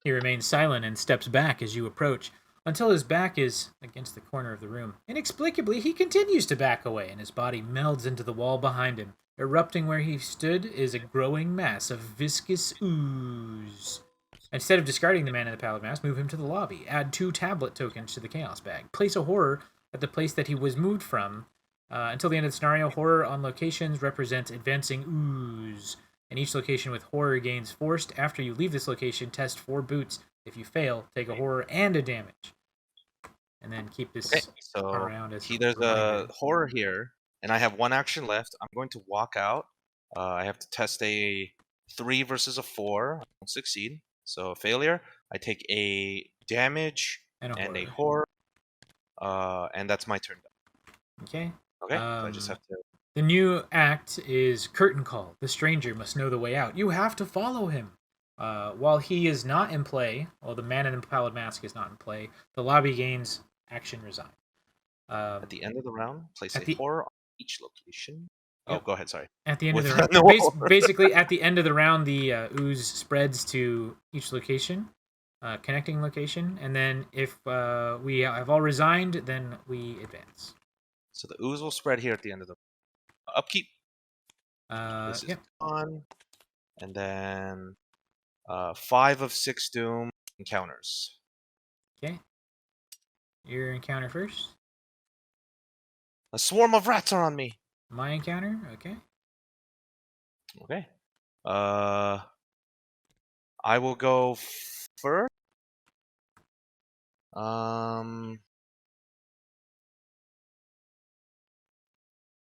He remains silent and steps back as you approach, until his back is against the corner of the room. Inexplicably, he continues to back away, and his body melds into the wall behind him. Erupting where he stood is a growing mass of viscous ooze. Instead of discarding the Man in the Pallid Mask, move him to the lobby. Add 2 tablet tokens to the Chaos Bag. Place a horror at the place that he was moved from. Until the end of the scenario, horror on locations represents advancing ooze. And each location with horror gains forced. After you leave this location, test 4 boots. If you fail, take a horror and a damage. And then keep this around as there's a horror here, and I have 1 action left. I'm going to walk out. I have to test a 3 versus a 4. I won't succeed. So failure. I take a damage and a horror. And that's my turn. Okay. Okay. So I just have to. The new act is Curtain Call. The stranger must know the way out. You have to follow him. While he is not in play, while the Man in the Pallid Mask is not in play, the lobby gains action resign. At the end of the round, place a horror on each location. Yep. Oh, go ahead. Sorry. At the end of the round, basically at the end of the round, the ooze spreads to each location, connecting location, and then if we have all resigned, then we advance. So the ooze will spread here at the end of the upkeep. This is on, and then 5 of 6 doom encounters. Okay. Your encounter first. A swarm of rats are on me. My encounter. Okay. Okay. I will go first.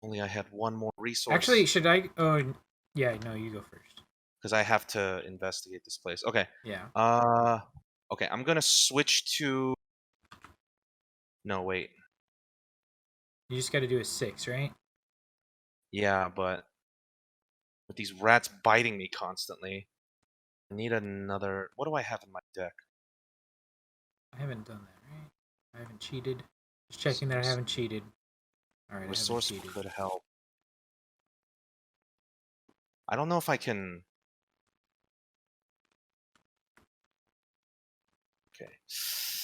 Only I had 1 more resource. Actually, should I? Oh, yeah. No, you go first. Because I have to investigate this place. Okay. Yeah. Okay. I'm gonna switch to. No, wait. You just got to do a 6, right? Yeah, but with these rats biting me constantly, I need another. What do I have in my deck? I haven't done that, right? I haven't cheated. Just checking that I haven't cheated. All right. Resource could help. I don't know if I can. Okay.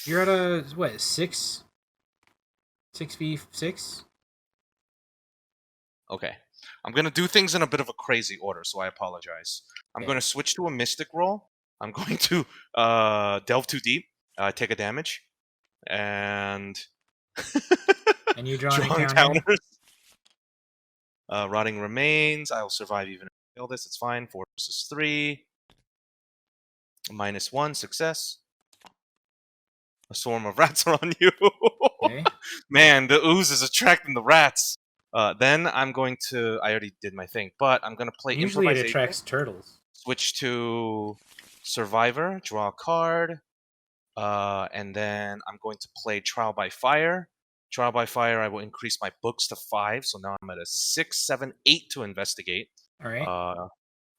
You're at a what? 6? 6v6? Okay. I'm gonna do things in a bit of a crazy order, so I apologize. I'm gonna switch to a mystic roll. I'm going to delve too deep, take a damage, and and you draw encounters. Rotting remains. I'll survive even if I fail this. It's fine. 4 versus 3. -1 success. A swarm of rats are on you. Okay. Man, the ooze is attracting the rats. Then I'm going to. I already did my thing, but I'm going to play Usually improvisation. it attracts turtles. Switch to survivor. Draw a card. And then I'm going to play trial by fire. Trial by fire. I will increase my books to 5, so now I'm at a 6, 7, 8 to investigate. All right.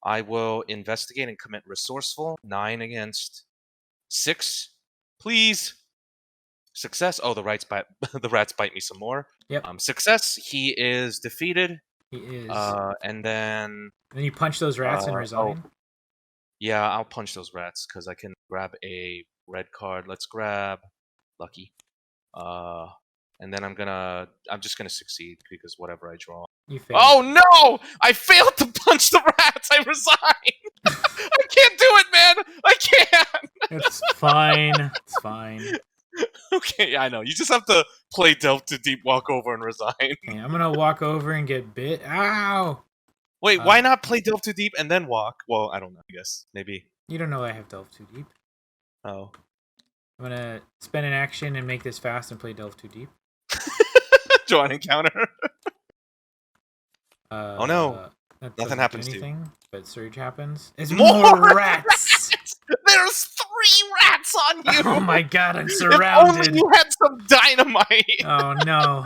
I will investigate and commit resourceful. 9 against 6. Please. Success. Oh, the rats bite. The rats bite me some more. Yep. Success. He is defeated. He is. And then. And then you punch those rats and resign. Oh, yeah, I'll punch those rats because I can grab a red card. Let's grab Lucky. And then I'm just gonna succeed because whatever I draw. You failed. Oh no! I failed to punch the rats. I resign. I can't do it, man. I can't. It's fine. It's fine. Okay, yeah, I know. You just have to play Delve Too Deep, walk over, and resign. Okay, I'm gonna walk over and get bit. Ow! Wait, why not play Delve Too Deep and then walk? Well, I don't know. I guess maybe. You don't know I have Delve Too Deep. Oh. I'm gonna spend an action and make this fast and play Delve Too Deep. Draw an encounter. Oh no. That Nothing doesn't happens do to you. anything, but surge happens. It's More more rats! There's 3 rats on you. Oh my god, I'm If surrounded. only you had some dynamite. Oh no.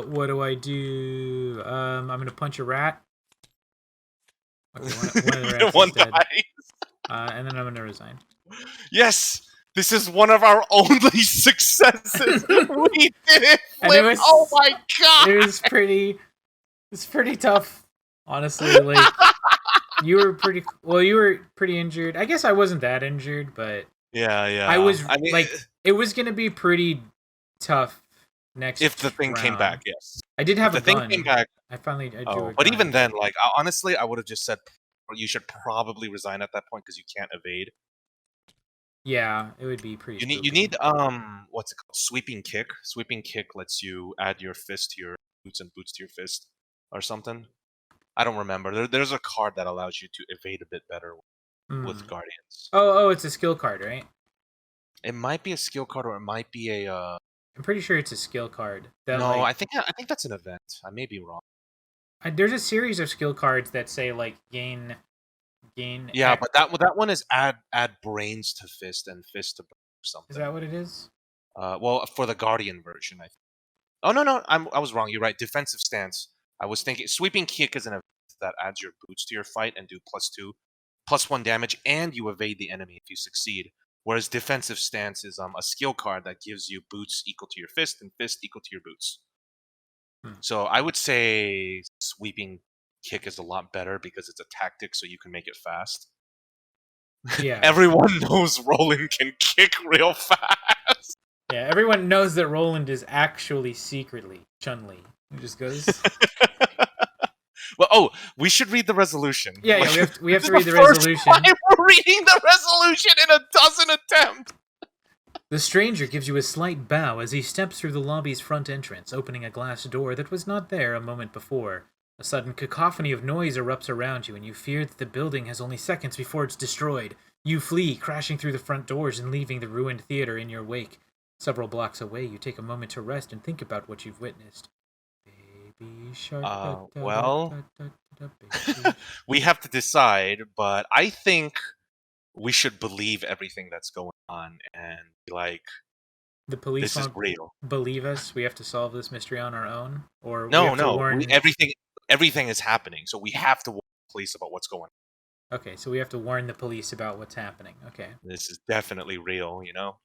What do I do? I'm gonna punch a rat. Okay, one of the rats One is dead. dies. And then I'm gonna resign. Yes, this is one of our only successes. We did it, And it Phlip. was- Oh my god! It's pretty tough, honestly. Like, you were pretty injured. I guess I wasn't that injured, but Yeah. I was mean, like, it was gonna be pretty tough next. if the thing came round. back, yes. I did have If a the gun. thing came back. I drew a But gun. even then, like honestly, I would have just said you should probably resign at that point because you can't evade. Yeah, it would be pretty. You need what's it called? Sweeping kick. Sweeping kick lets you add your fist to your boots and boots to your fist, or something. I don't remember. There's a card that allows you to evade a bit better with Guardians. Oh, it's a skill card, right? It might be a skill card, or it might be a. I'm pretty sure it's a skill card. That, No, like, I think that's an event. I may be wrong. there's a series of skill cards that say like gain. Yeah, but that one is add brains to fist and fist to brain or something. Is that what it is? Well, for the Guardian version, I think. Oh no, I was wrong. You're right. Defensive stance. I was thinking sweeping kick is an event that adds your boots to your fight and do +1 damage, and you evade the enemy if you succeed. Whereas defensive stance is a skill card that gives you boots equal to your fist and fist equal to your boots. So I would say sweeping kick is a lot better because it's a tactic, so you can make it fast. Yeah. Everyone knows Roland can kick real fast. Yeah, everyone knows that Roland is actually secretly Chun-Li. He just goes. Well, we should read the resolution. Yeah, Like, we have this to is read the first resolution. time we're reading the resolution in a dozen attempts. The stranger gives you a slight bow as he steps through the lobby's front entrance, opening a glass door that was not there a moment before. A sudden cacophony of noise erupts around you, and you fear that the building has only seconds before it's destroyed. You flee, crashing through the front doors and leaving the ruined theater in your wake. Several blocks away, you take a moment to rest and think about what you've witnessed. Baby shark. Well, we have to decide, but I think we should believe everything that's going on and be like, the police this is won't real. believe us. We have to solve this mystery on our own, or we No, have to warn... everything is happening, so we have to warn the police about what's going on. Okay, so we have to warn the police about what's happening. Okay. This is definitely real, you know?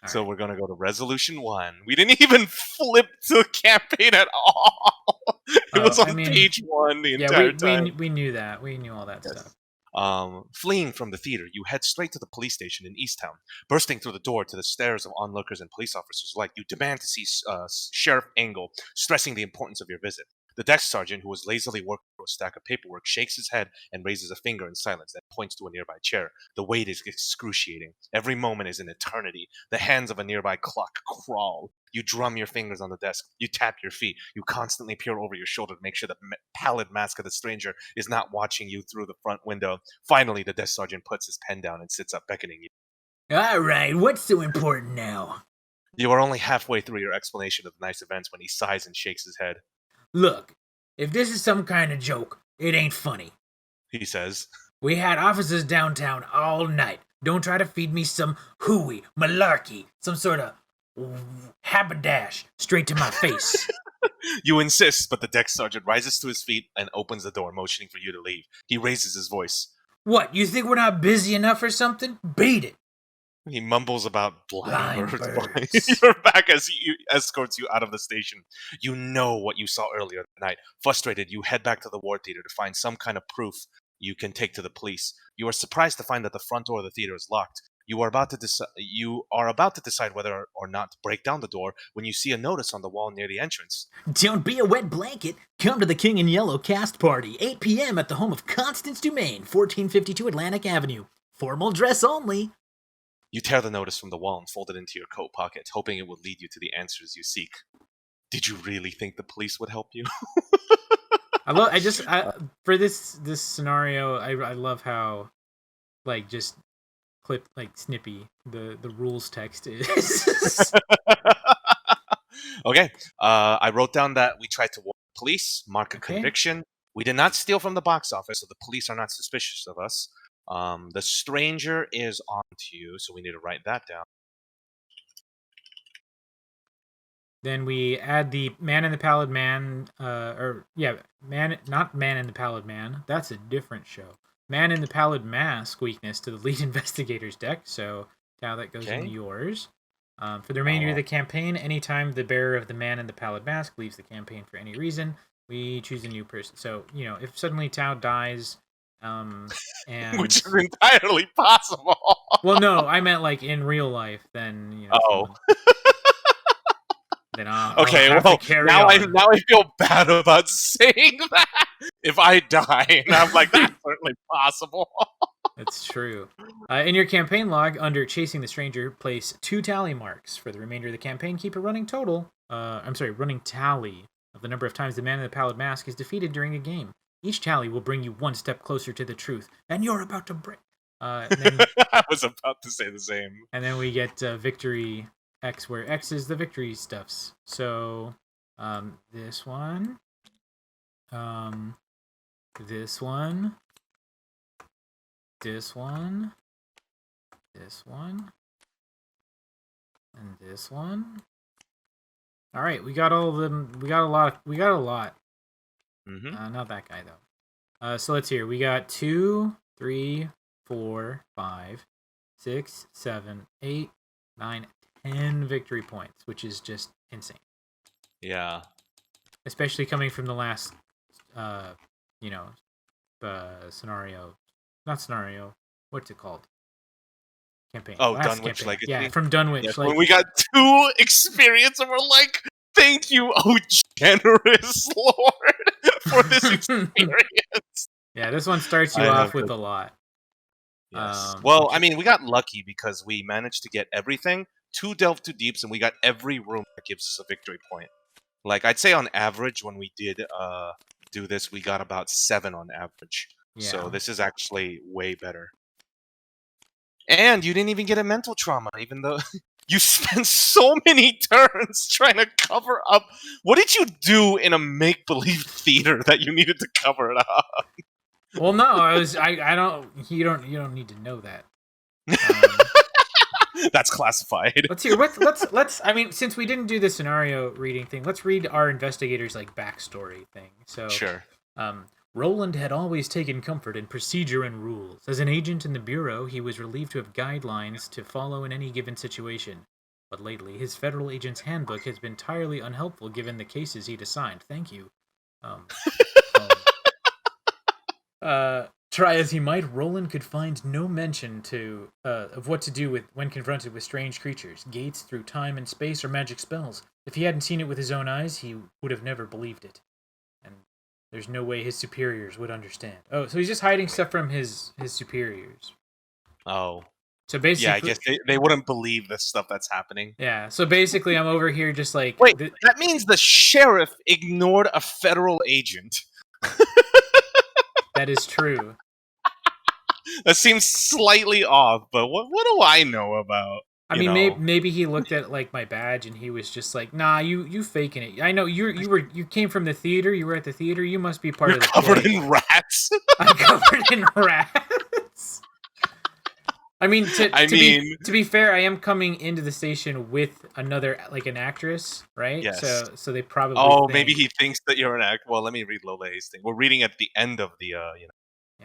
So right. we're going to go to Resolution 1. We didn't even flip the campaign at all. It was on page 1 the entire time. We knew that. We knew all that stuff. Fleeing from the theater, you head straight to the police station in Easttown. Bursting through the door to the stares of onlookers and police officers alike, you demand to see Sheriff Angle, stressing the importance of your visit. The desk sergeant, who was lazily working through a stack of paperwork, shakes his head and raises a finger in silence, then points to a nearby chair. The wait is excruciating. Every moment is an eternity. The hands of a nearby clock crawl. You drum your fingers on the desk. You tap your feet. You constantly peer over your shoulder to make sure the pallid mask of the stranger is not watching you through the front window. Finally, the desk sergeant puts his pen down and sits up, beckoning you. All right, what's so important now? You are only halfway through your explanation of the night's events when he sighs and shakes his head. Look, if this is some kind of joke, it ain't funny, he says. We had officers downtown all night. Don't try to feed me some hooey, malarkey, some sort of haberdash straight to my face. You insist, but the desk sergeant rises to his feet and opens the door, motioning for you to leave. He raises his voice. What, you think we're not busy enough or something? Beat it. He mumbles about blind birds. You're back as he escorts you out of the station. You know what you saw earlier that night. Frustrated, you head back to the War Theater to find some kind of proof you can take to the police. You are surprised to find that the front door of the theater is locked. You are about to decide whether or not to break down the door when you see a notice on the wall near the entrance. Don't be a wet blanket. Come to the King in Yellow cast party, 8 p.m. at the home of Constance Dumaine, 1452 Atlantic Avenue. Formal dress only. You tear the notice from the wall and fold it into your coat pocket, hoping it will lead you to the answers you seek. Did you really think the police would help you? For this scenario, I love how, like, just clip, like, snippy the rules text is. Okay, I wrote down that we tried to warn the police, mark a Okay. conviction. We did not steal from the box office, so the police are not suspicious of us. The stranger is on to you, so we need to write that down. Then we add the Man in the Pallid Man, not Man in the Pallid Man. That's a different show. Man in the Pallid Mask weakness to the lead investigator's deck. So now that goes in yours. For the remainder of the campaign, anytime the bearer of the Man in the Pallid Mask leaves the campaign for any reason, we choose a new person. So, if suddenly Tao dies, and which is entirely possible. Well, no, I meant like in real life. Then then I'll have to carry on. Now I feel bad about saying that. If I die, and I'm like, that's certainly possible. That's true. In your campaign log, under Chasing the Stranger, place 2 tally marks. For the remainder of the campaign, keep a running tally of the number of times the Man in the Pallid Mask is defeated during a game. Each tally will bring you one step closer to the truth, and you're about to break. I was about to say the same. And then we get Victory X, where X is the victory stuffs. So, this one, this one, this one, this one, and this one. All right, we got all of them. We got a lot. Mm-hmm. Not that guy though. So let's hear. We got 2, 3, 4, 5, 6, 7, 8, 9, 10 victory points, which is just insane. Yeah. Especially coming from the last, scenario. Not scenario. What's it called? Campaign. Oh, last Dunwich campaign. Legacy? Yeah, from Dunwich. Yes, like, when we got 2 experience and we're like, thank you, oh generous Lord, for this experience. Yeah, this one starts you off with a lot. Yes. Well, I mean, we got lucky because we managed to get everything, 2 Delve Too Deeps, and we got every room that gives us a victory point. Like, I'd say on average, when we did do this, we got about 7 on average. Yeah. So this is actually way better. And you didn't even get a mental trauma, even though you spent so many turns trying to cover up. What did you do in a make-believe theater that you needed to cover it up? Well, no, I don't. You don't need to know that. That's classified. Let's hear. Let's. I mean, since we didn't do the scenario reading thing, let's read our investigator's like backstory thing. So sure. Roland had always taken comfort in procedure and rules. As an agent in the Bureau, he was relieved to have guidelines to follow in any given situation. But lately, his Federal Agent's Handbook has been entirely unhelpful given the cases he'd assigned. Thank you. Try as he might, Roland could find no mention of what to do when confronted with strange creatures, gates through time and space, or magic spells. If he hadn't seen it with his own eyes, he would have never believed it. And there's no way his superiors would understand. Oh, so he's just hiding stuff from his superiors. Oh. So basically... Yeah, I guess they wouldn't believe the stuff that's happening. Yeah, so basically I'm over here just like... Wait, that means the sheriff ignored a federal agent. That is true. That seems slightly off, but what do I know about? I mean, maybe he looked at like my badge and he was just like, "Nah, you faking it. I know you came from the theater. You were at the theater. You must be part of the covered play." in rats. I'm covered in rats. I mean, to be fair, I am coming into the station with another like an actress, right? Yes. So they probably. Oh, maybe he thinks that you're an actor. Well, let me read Lola Hayes' thing. We're reading at the end of the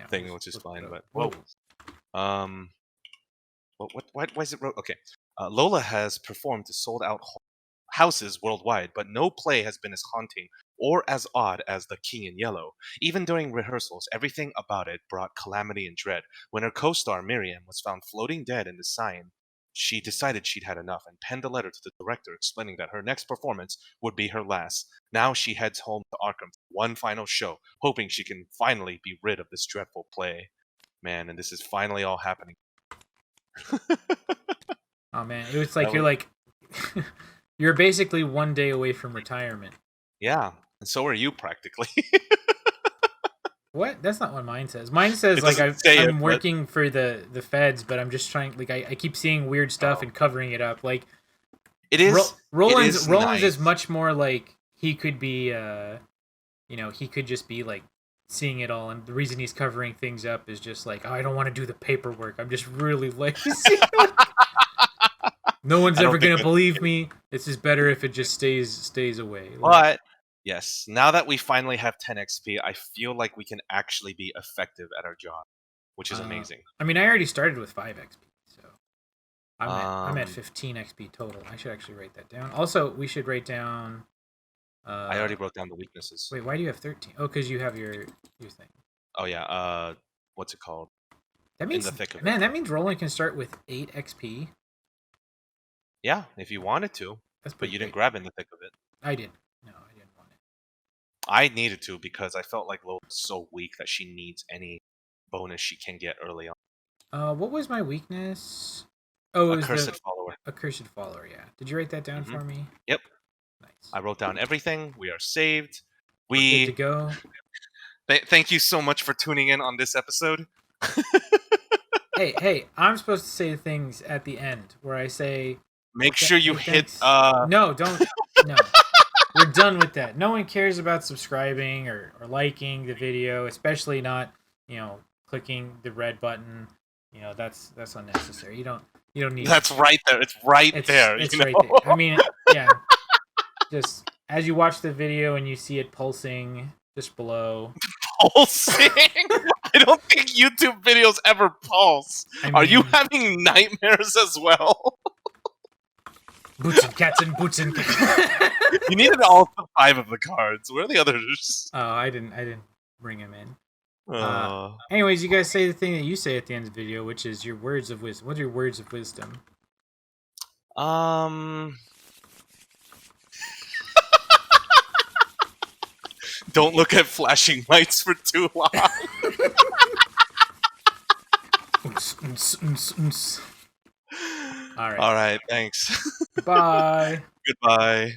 thing, which is fine. But whoa. What is it? Okay. Lola has performed a sold-out houses worldwide, but no play has been as haunting or as odd as The King in Yellow. Even during rehearsals, everything about it brought calamity and dread. When her co-star Miriam was found floating dead in the sign, she decided she'd had enough and penned a letter to the director explaining that her next performance would be her last. Now she heads home to Arkham for one final show, hoping she can finally be rid of this dreadful play. Man, and this is finally all happening. Oh man, it was like you're like you're basically one day away from retirement. Yeah, and so are you practically. What? That's not what mine says. Mine says It like doesn't say it, I'm but- working for the feds, but I'm just trying. Like I keep seeing weird stuff and covering it up. Like It is. Roland's nice. is much more like he could be. He could just be like seeing it all, and the reason he's covering things up is just like, oh, I don't want to do the paperwork. I'm just really lazy. No one's I don't ever think gonna that- believe me. It's just better if it just stays away. Like, But yes, now that we finally have 10 XP, I feel like we can actually be effective at our job, which is amazing. I mean, I already started with 5 XP, so I'm at Um, 15 XP total. I should actually write that down. Also, we should write down. I already wrote down the weaknesses. Wait, why do you have 13? Oh, because you have your thing. Oh yeah. What's it called? That means the thick of it. man, that means Roland can start with 8 XP. Yeah, if you wanted to, That's but pretty you didn't great. grab in the thick of it. I didn't. No, I didn't want it. I needed to because I felt like Lola was so weak that she needs any bonus she can get early on. What was my weakness? Oh, it was Accursed the follower. accursed follower. Yeah. Did you write that down for me? Yep. Nice. I wrote down everything. We are saved. We're good to We go. thank you so much for tuning in on this episode. Hey, I'm supposed to say things at the end where I say Make sure you hey, hit thanks. No, don't. No. We're done with that. No one cares about subscribing or liking the video, especially not, clicking the red button. That's unnecessary. You don't need That's right there. It's right there. It's you know? right there. I mean, yeah. Just as you watch the video and you see it pulsing just below. Pulsing. I don't think YouTube videos ever pulse. Are you mean- having nightmares as well? Boots and cats and boots and cats. You needed all 5 of the cards. Where are the others? Oh, I didn't bring him in. Uh, Anyways, you guys say the thing that you say at the end of the video, which is your words of wisdom. What are your words of wisdom? Don't look at flashing lights for too long. All right. All right, thanks. Bye. Goodbye.